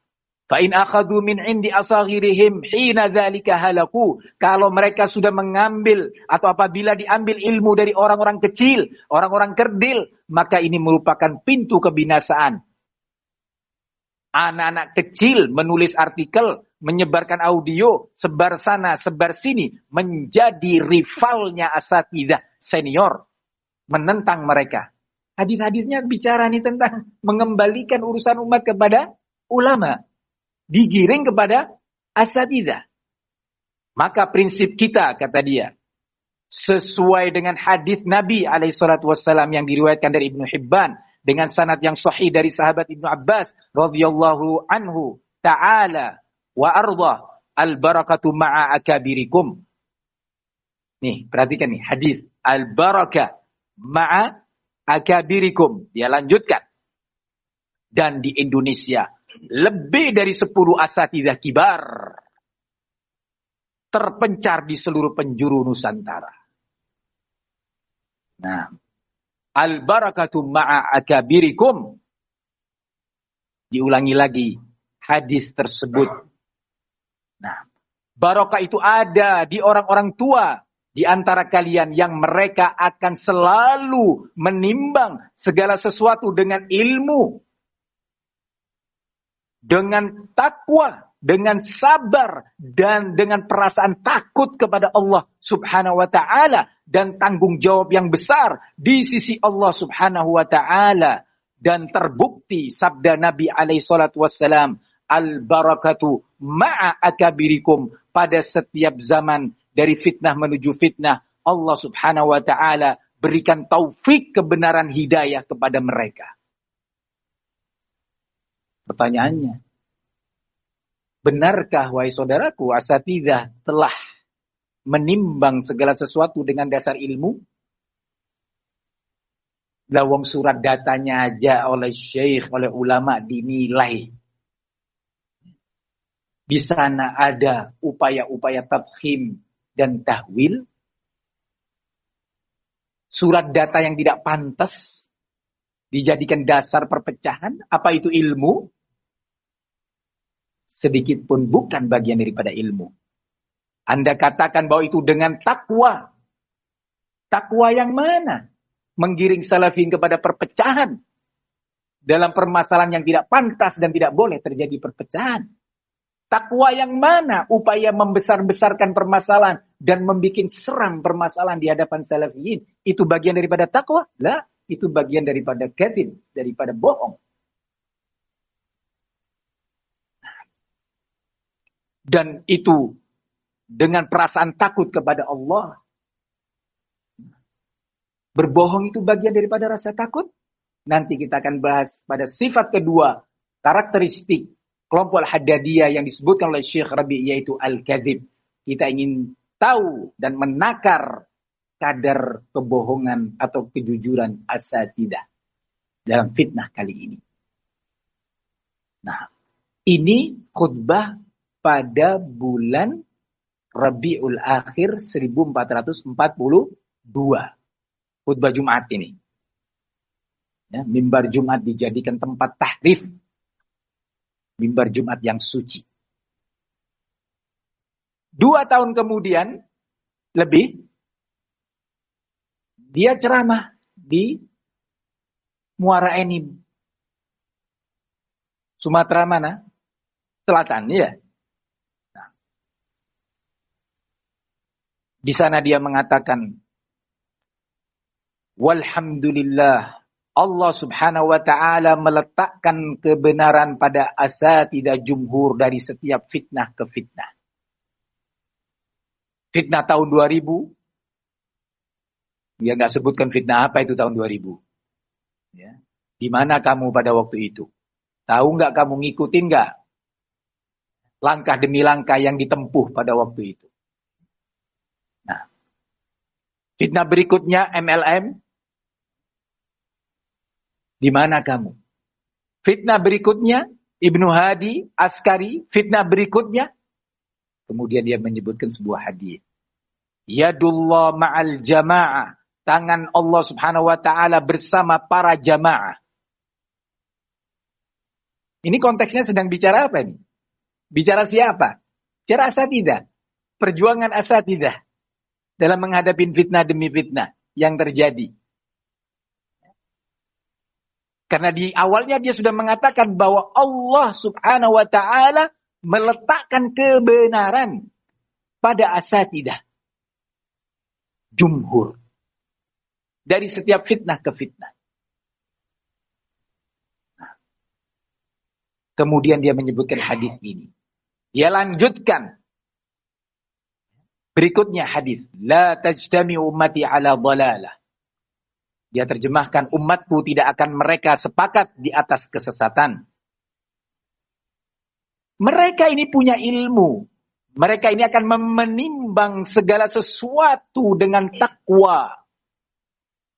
[SPEAKER 1] Fa in akhadhu min indi asaghirihim hina dzalika halaku. Kalau mereka sudah mengambil atau apabila diambil ilmu dari orang-orang kecil, orang-orang kerdil, maka ini merupakan pintu kebinasaan. Anak-anak kecil menulis artikel, menyebarkan audio, sebar sana, sebar sini, menjadi rivalnya asatidzah senior, menentang mereka. Hadis-hadisnya bicara nih tentang mengembalikan urusan umat kepada ulama, digiring kepada asatidzah. Maka prinsip kita, kata dia, sesuai dengan hadis Nabi alaihi salatu wassalam yang diriwayatkan dari Ibnu Hibban dengan sanad yang sahih dari sahabat Ibnu Abbas radhiyallahu anhu ta'ala wa ardah, al-barakatu ma'a akabirikum. Nih, perhatikan nih hadis al-barakah ma'a akabirikum. Dia lanjutkan. Dan di Indonesia lebih dari 10 asatidzah kibar terpencar di seluruh penjuru Nusantara. Nah, al-barakatu ma'a akabirikum. Diulangi lagi hadis tersebut. Nah, barakah itu ada di orang-orang tua di antara kalian yang mereka akan selalu menimbang segala sesuatu dengan ilmu, dengan takwa, dengan sabar, dan dengan perasaan takut kepada Allah subhanahu wa ta'ala, dan tanggung jawab yang besar di sisi Allah subhanahu wa ta'ala. Dan terbukti sabda Nabi alaihi salatu wassalam, al-barakatu ma'a akabirikum. Pada setiap zaman, dari fitnah menuju fitnah, Allah subhanahu wa ta'ala berikan taufik kebenaran hidayah kepada mereka. Pertanyaannya, benarkah wahai saudaraku asatidzah telah menimbang segala sesuatu dengan dasar ilmu? Lawang surat datanya aja oleh syekh, oleh ulama dinilai. Di sana ada upaya-upaya tafhim dan tahwil. Surat data yang tidak pantas dijadikan dasar perpecahan. Apa itu ilmu? Sedikit pun bukan bagian daripada ilmu. Anda katakan bahwa itu dengan takwa. Takwa yang mana? Menggiring salafin kepada perpecahan. dalam permasalahan yang tidak pantas dan tidak boleh terjadi perpecahan. Takwa yang mana? Upaya membesar-besarkan permasalahan dan membuat seram permasalahan di hadapan salafiyin. Itu bagian daripada takwa? Lah, itu bagian daripada kadzib, daripada bohong. Dan itu dengan perasaan takut kepada Allah. Berbohong itu bagian daripada rasa takut. Nanti kita akan bahas pada sifat kedua, karakteristik kelompok Al-Haddadiyah yang disebutkan oleh Syekh Rabi, yaitu Al-Kadzib. Kita ingin tahu dan menakar kadar kebohongan atau kejujuran asatidah dalam fitnah kali ini. Nah, ini khutbah pada bulan Rabiul Akhir 1442. Khutbah Jumat ini. Ya, mimbar Jumat dijadikan tempat tahrif. Mimbar Jumat yang suci. 2 tahun kemudian, lebih, dia ceramah di Muara Enim. Sumatera mana? Selatan, ya. Nah, di sana dia mengatakan, walhamdulillah, Allah subhanahu wa ta'ala meletakkan kebenaran pada asatidah jumhur dari setiap fitnah ke fitnah. Fitnah tahun 2000, dia nggak sebutkan fitnah apa itu tahun 2000. Ya. Di mana kamu pada waktu itu? Tahu nggak kamu ngikutin nggak? Langkah demi langkah yang ditempuh pada waktu itu. Nah, fitnah berikutnya MLM. Di mana kamu? Fitnah berikutnya Ibnu Hadi Askari. Fitnah berikutnya. Kemudian dia menyebutkan sebuah hadis. Yadullah ma'al jama'ah. Tangan Allah subhanahu wa ta'ala bersama para jamaah. Ini konteksnya sedang bicara apa nih? Bicara siapa? Bicara asatidah. Perjuangan asatidah. Dalam menghadapi fitnah demi fitnah yang terjadi. Karena di awalnya dia sudah mengatakan bahwa Allah subhanahu wa ta'ala meletakkan kebenaran pada asatidah. Jumhur. Dari setiap fitnah ke fitnah. Kemudian dia menyebutkan hadis ini. Dia lanjutkan. Berikutnya hadis. La tajtami ummati ala dhalalah. Dia terjemahkan, umatku tidak akan mereka sepakat di atas kesesatan. Mereka ini punya ilmu. Mereka ini akan menimbang segala sesuatu dengan takwa.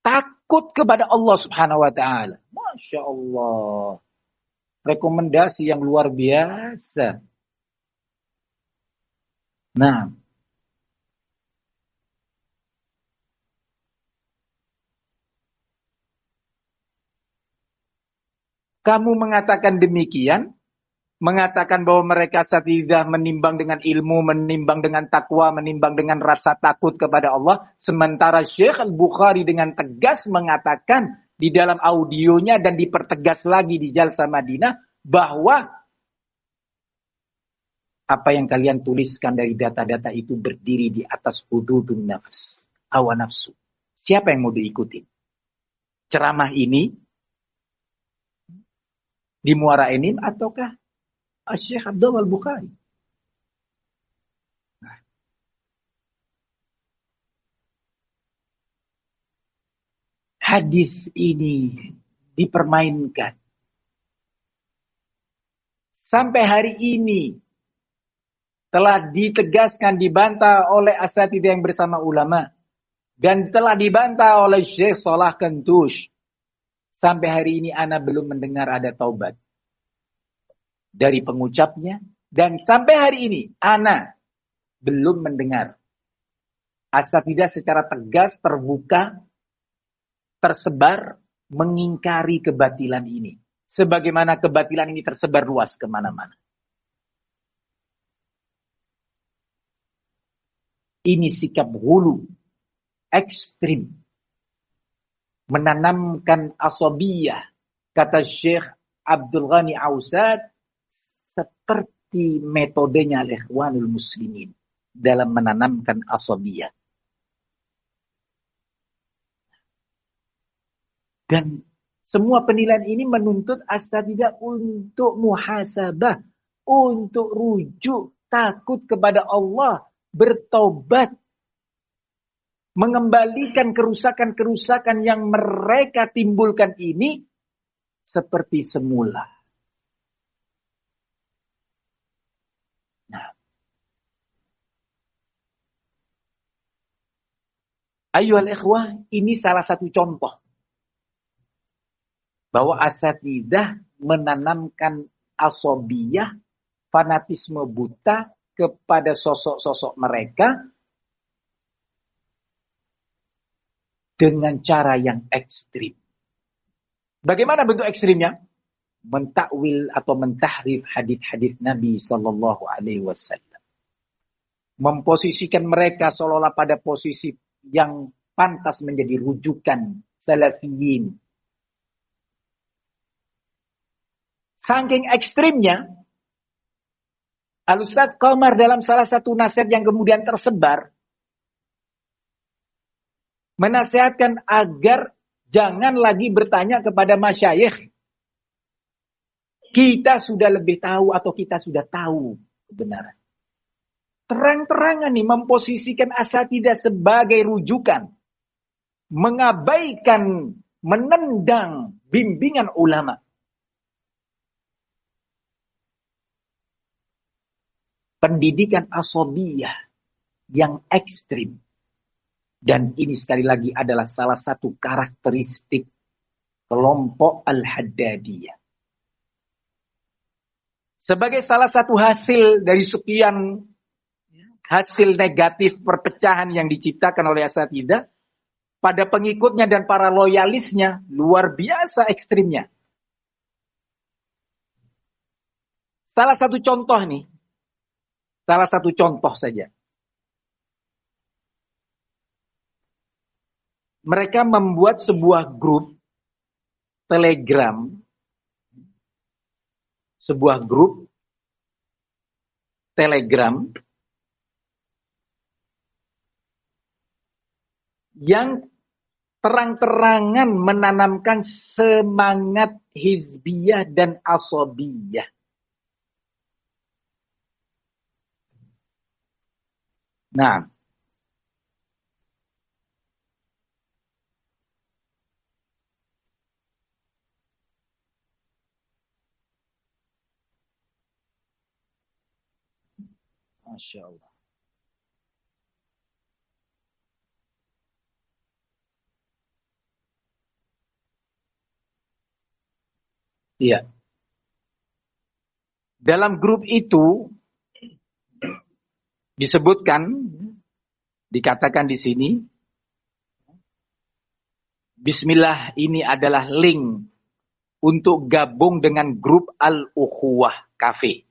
[SPEAKER 1] Takut kepada Allah subhanahu wa ta'ala. Masya Allah. Rekomendasi yang luar biasa. Nah. Kamu mengatakan demikian, mengatakan bahwa mereka asatidah menimbang dengan ilmu, menimbang dengan takwa, menimbang dengan rasa takut kepada Allah. Sementara Syekh Al-Bukhari dengan tegas mengatakan di dalam audionya dan dipertegas lagi di Jalsa Madinah bahwa apa yang kalian tuliskan dari data-data itu berdiri di atas hududun nafs, hawa nafsu. Siapa yang mau diikuti? Ceramah ini di Muara Enim ataukah Syekh Abdullah Al-Bukhari? Nah. Hadis ini dipermainkan. Sampai hari ini telah ditegaskan, dibantah oleh asatidah yang bersama ulama. Dan telah dibantah oleh Syekh Salah Kentush. Sampai hari ini ana belum mendengar ada taubat dari pengucapnya. Dan sampai hari ini ana belum mendengar asatidah secara tegas, terbuka, tersebar, mengingkari kebatilan ini. Sebagaimana kebatilan ini tersebar luas kemana-mana. Ini sikap hulu, ekstrim. Menanamkan asabiyah, Kata Syekh Abdul Ghani Ausad, seperti metodenya Ikhwanul Muslimin dalam menanamkan asabiyah. Dan semua penilaian ini menuntut asatidzah untuk muhasabah, untuk rujuk, takut kepada Allah, bertobat, mengembalikan kerusakan-kerusakan yang mereka timbulkan ini seperti semula. Nah, ayyuhal ikhwah, ini salah satu contoh bahwa asatidzah menanamkan asabiyah, fanatisme buta kepada sosok-sosok mereka dengan cara yang ekstrim. Bagaimana bentuk ekstrimnya? Mentakwil atau mentahrif hadis-hadis Nabi Sallallahu Alaihi Wasallam. Memposisikan mereka seolah-olah pada posisi yang pantas menjadi rujukan salafiyin. Saking ekstrimnya, Al-Ustadz Qomar dalam salah satu nasihat yang kemudian tersebar, menasihatkan agar jangan lagi bertanya kepada masyayikh. Kita sudah lebih tahu atau kita sudah tahu kebenaran. Terang-terangan nih memposisikan asatidzah sebagai rujukan. Mengabaikan, menendang bimbingan ulama. Pendidikan asabiyah yang ekstrim. Dan ini sekali lagi adalah salah satu karakteristik kelompok Al-Haddadiyah. Sebagai salah satu hasil dari sekian hasil negatif perpecahan yang diciptakan oleh asatidzah, pada pengikutnya dan para loyalisnya luar biasa ekstrimnya. Salah satu contoh nih, salah satu contoh saja. Mereka membuat sebuah grup Telegram, sebuah grup Telegram yang terang-terangan menanamkan semangat hizbiyah dan asabiyah. Nah, Masya Allah. Iya. Dalam grup itu disebutkan, dikatakan di sini, Bismillah ini adalah link untuk gabung dengan grup Al-Ukhuwah Cafe.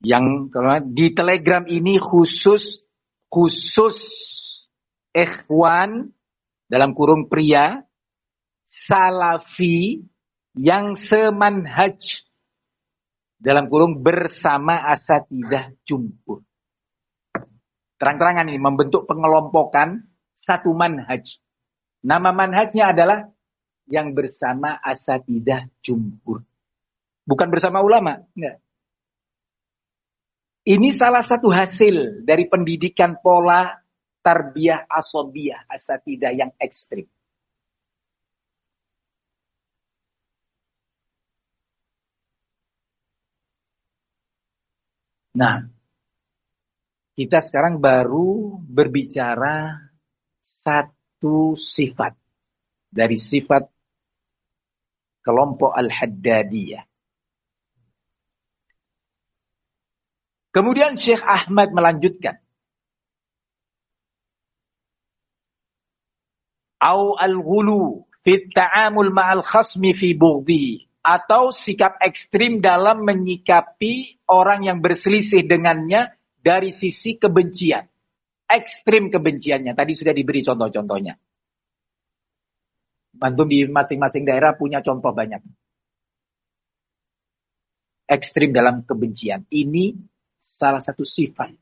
[SPEAKER 1] Yang di Telegram ini khusus ikhwan dalam kurung pria salafi yang semanhaj dalam kurung bersama asatidzah jumhur. Terang-terangan ini membentuk pengelompokan satu manhaj. Nama manhajnya adalah yang bersama asatidzah jumhur. Bukan bersama ulama, enggak. Ini salah satu hasil dari pendidikan pola tarbiyah asabiyah asatidzah yang ekstrim. Nah, kita sekarang baru berbicara satu sifat dari sifat kelompok Al-Haddadiyah. Kemudian Syekh Ahmad melanjutkan. Au al-ghulu fi ta'amul ma'al khasmi fi bughdhi, atau sikap ekstrim dalam menyikapi orang yang berselisih dengannya dari sisi kebencian. ekstrim kebenciannya. Tadi sudah diberi contoh-contohnya. Antum di masing-masing daerah punya contoh banyak. Ekstrim dalam kebencian. Ini salah satu sifat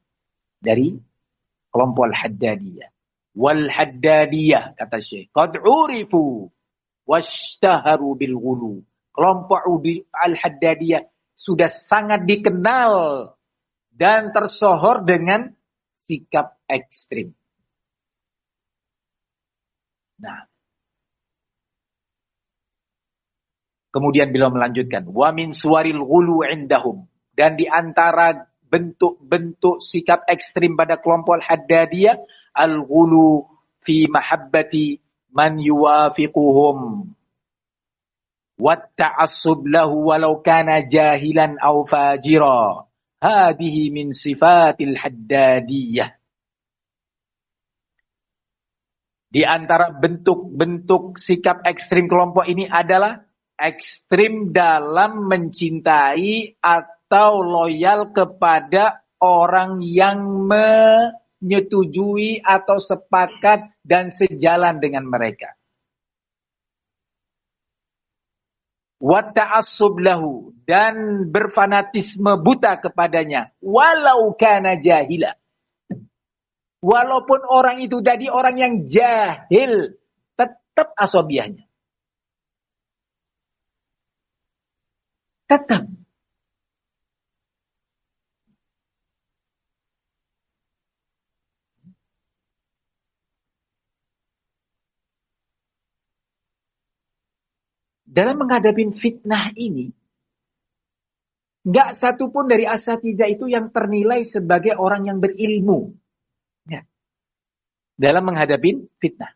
[SPEAKER 1] dari kelompok Al-Haddadiyah. Wal-Haddadiyah, kata Syekh, qad urifu washtaharu bil ghulu. Kelompok Al-Haddadiyah sudah sangat dikenal dan tersohor dengan sikap ekstrim. Nah, kemudian beliau melanjutkan, wa min suwaril ghulu indahum, dan di antara bentuk-bentuk sikap ekstrim pada kelompok Al-Haddadiyah, al-ghulu fi mahabbati man yuwafiquhum wa ta'assub lahu walau kana jahilan aw fajira. Hadhihi min sifatil Haddadiyah. Di antara bentuk-bentuk sikap ekstrim kelompok ini adalah ekstrim dalam mencintai atau loyal kepada orang yang menyetujui atau sepakat dan sejalan dengan mereka. Wa ta'assub lahu, dan berfanatisme buta kepadanya, walau kana jahila. Walaupun orang itu tadi orang yang jahil, tetap asobiyahnya. Tetap. Dalam menghadapi fitnah ini, nggak satu pun dari asatidzah itu yang ternilai sebagai orang yang berilmu. Ya. Dalam menghadapi fitnah.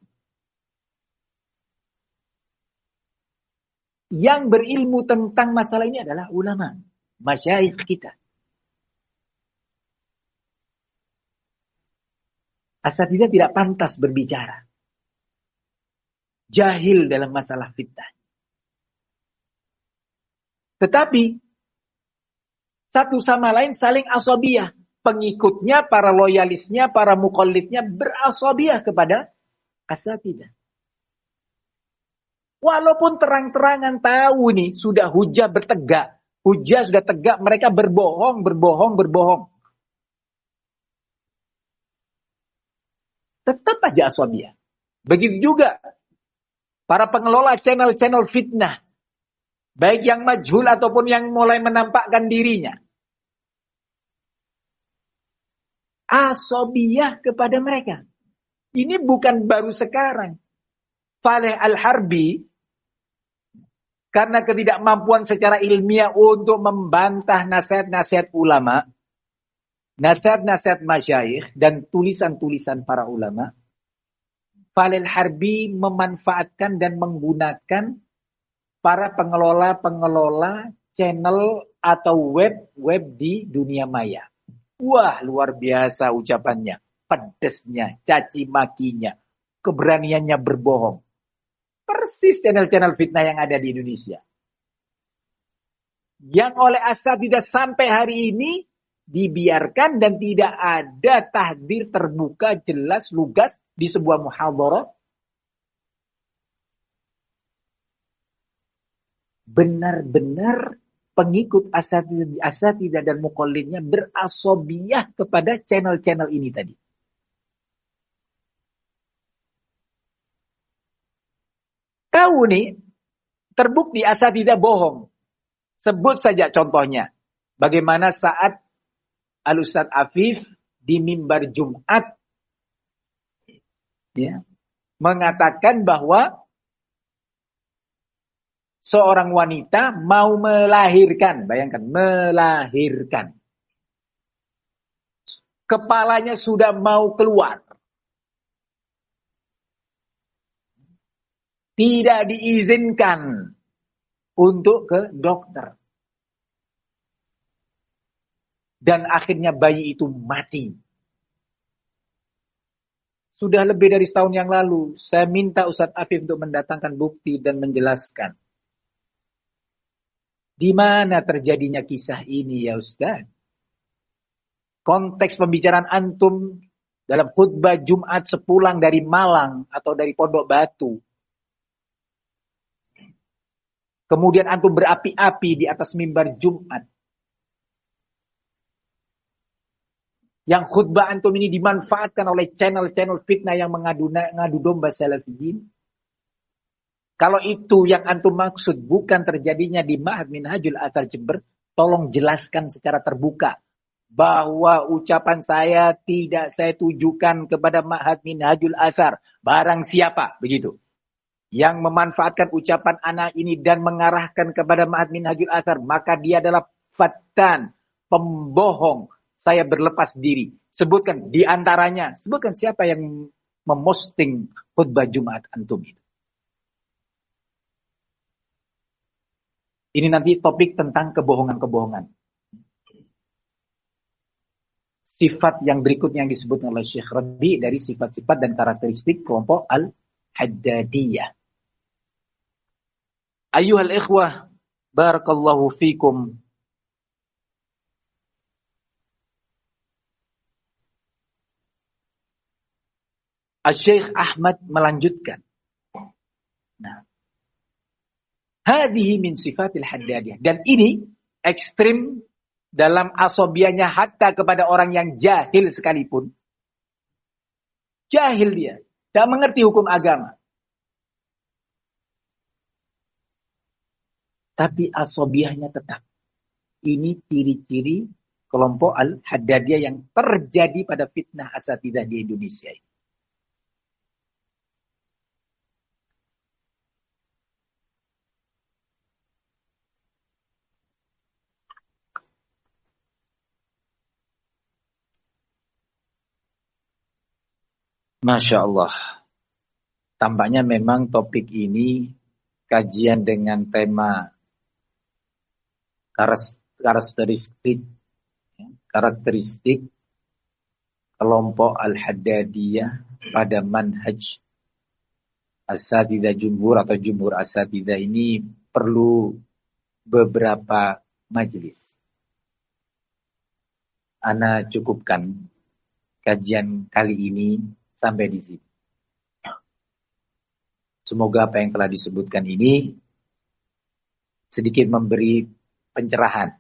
[SPEAKER 1] Yang berilmu tentang masalah ini adalah ulama, masyayikh kita. Asatidzah tidak pantas berbicara. Jahil dalam masalah fitnah. Tetapi satu sama lain saling asabiyah. Pengikutnya, para loyalisnya, para muqallidnya berasabiyah kepada asatidzah. Walaupun terang-terangan tahu nih sudah hujah bertegak, hujah sudah tegak, mereka berbohong. Tetap aja asabiyah. Begitu juga para pengelola channel-channel fitnah. Baik yang majhul ataupun yang mulai menampakkan dirinya. Asabiyah kepada mereka. Ini bukan baru sekarang. Faleh Al-Harbi, karena ketidakmampuan secara ilmiah untuk membantah nasihat-nasihat ulama, nasihat-nasihat masyayikh, dan tulisan-tulisan para ulama, Faleh Al-Harbi memanfaatkan dan menggunakan para pengelola channel atau web di dunia maya. Wah, luar biasa ucapannya, pedesnya, caci makinya, keberaniannya berbohong. Persis channel-channel fitnah yang ada di Indonesia. Yang oleh asatidzah sampai hari ini dibiarkan dan tidak ada tahdir terbuka, jelas, lugas di sebuah muhadharah. Benar-benar pengikut asatidzah dan muqallidnya berasabiyah kepada channel-channel ini tadi. Tahu nih, terbukti asatidzah bohong. Sebut saja contohnya. Bagaimana saat Al-Ustadz Afif di mimbar Jumat ya, mengatakan bahwa seorang wanita mau melahirkan, bayangkan, melahirkan. Kepalanya sudah mau keluar. Tidak diizinkan untuk ke dokter. Dan akhirnya bayi itu mati. Sudah lebih dari setahun yang lalu, saya minta Ustadz Afif untuk mendatangkan bukti dan menjelaskan. Di mana terjadinya kisah ini ya Ustaz? Konteks pembicaraan antum dalam khutbah Jumat sepulang dari Malang atau dari Pondok Batu. Kemudian antum berapi-api di atas mimbar Jumat. Yang khutbah antum ini dimanfaatkan oleh channel-channel fitnah yang mengadu domba salafiyin. Kalau itu yang antum maksud bukan terjadinya di Ma'had Minhajul Athar Jember, tolong jelaskan secara terbuka bahwa ucapan saya tidak saya tujukan kepada Ma'had Minhajul Athar. Barang siapa, begitu, yang memanfaatkan ucapan anak ini dan mengarahkan kepada Ma'had Minhajul Athar, maka dia adalah fattan, pembohong. Saya berlepas diri. Sebutkan di antaranya, sebutkan siapa yang memosting khutbah Jumat antum itu. Ini nanti topik tentang kebohongan-kebohongan. Sifat yang berikutnya yang disebutkan oleh Syekh Rabi dari sifat-sifat dan karakteristik kelompok Al-Haddadiyah. Ayyuhal ikhwah, barakallahu fikum. Syekh Ahmad melanjutkan. Nah, hadhihi min sifatil haddadiyah. Dan ini ekstrim dalam asobianya hatta kepada orang yang jahil sekalipun. Jahil dia, tidak mengerti hukum agama. Tapi asobiahnya tetap. Ini ciri-ciri kelompok Al-Haddadiyah yang terjadi pada fitnah asatidah di Indonesia ini. Masya Allah. Tampaknya memang topik ini kajian dengan tema karakteristik kelompok Al-Haddadiyah pada manhaj asatidah jumhur atau jumhur asatidah ini perlu beberapa majelis. Ana cukupkan kajian kali ini sampai di sini. Semoga apa yang telah disebutkan ini sedikit memberi pencerahan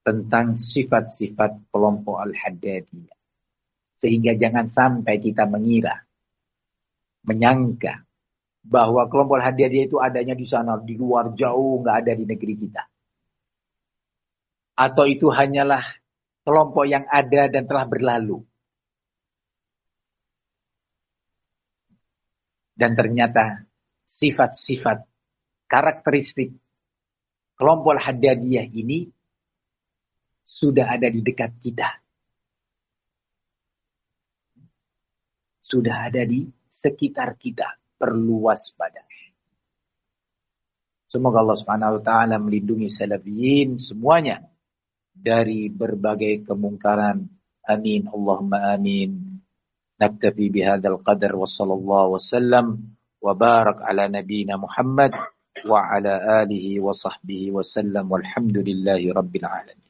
[SPEAKER 1] tentang sifat-sifat kelompok Al-Haddadiyah. Sehingga jangan sampai kita menyangka bahwa kelompok Al-Haddadiyah itu adanya di sana, di luar jauh, nggak ada di negeri kita. Atau itu hanyalah kelompok yang ada dan telah berlalu. Dan ternyata sifat-sifat karakteristik kelompok Al-Haddadiyah ini sudah ada di dekat kita. Sudah ada di sekitar kita. Perlu waspada. Semoga Allah Subhanahu wa taala melindungi salafiyin semuanya dari berbagai kemungkaran. Amin. Allahumma amin. Naktafi bihadzal qadar wa sallallahu wasallam wa barak ala nabiyyina Muhammad wa ala alihi wa sahbihi wasallam walhamdulillahi rabbil alamin.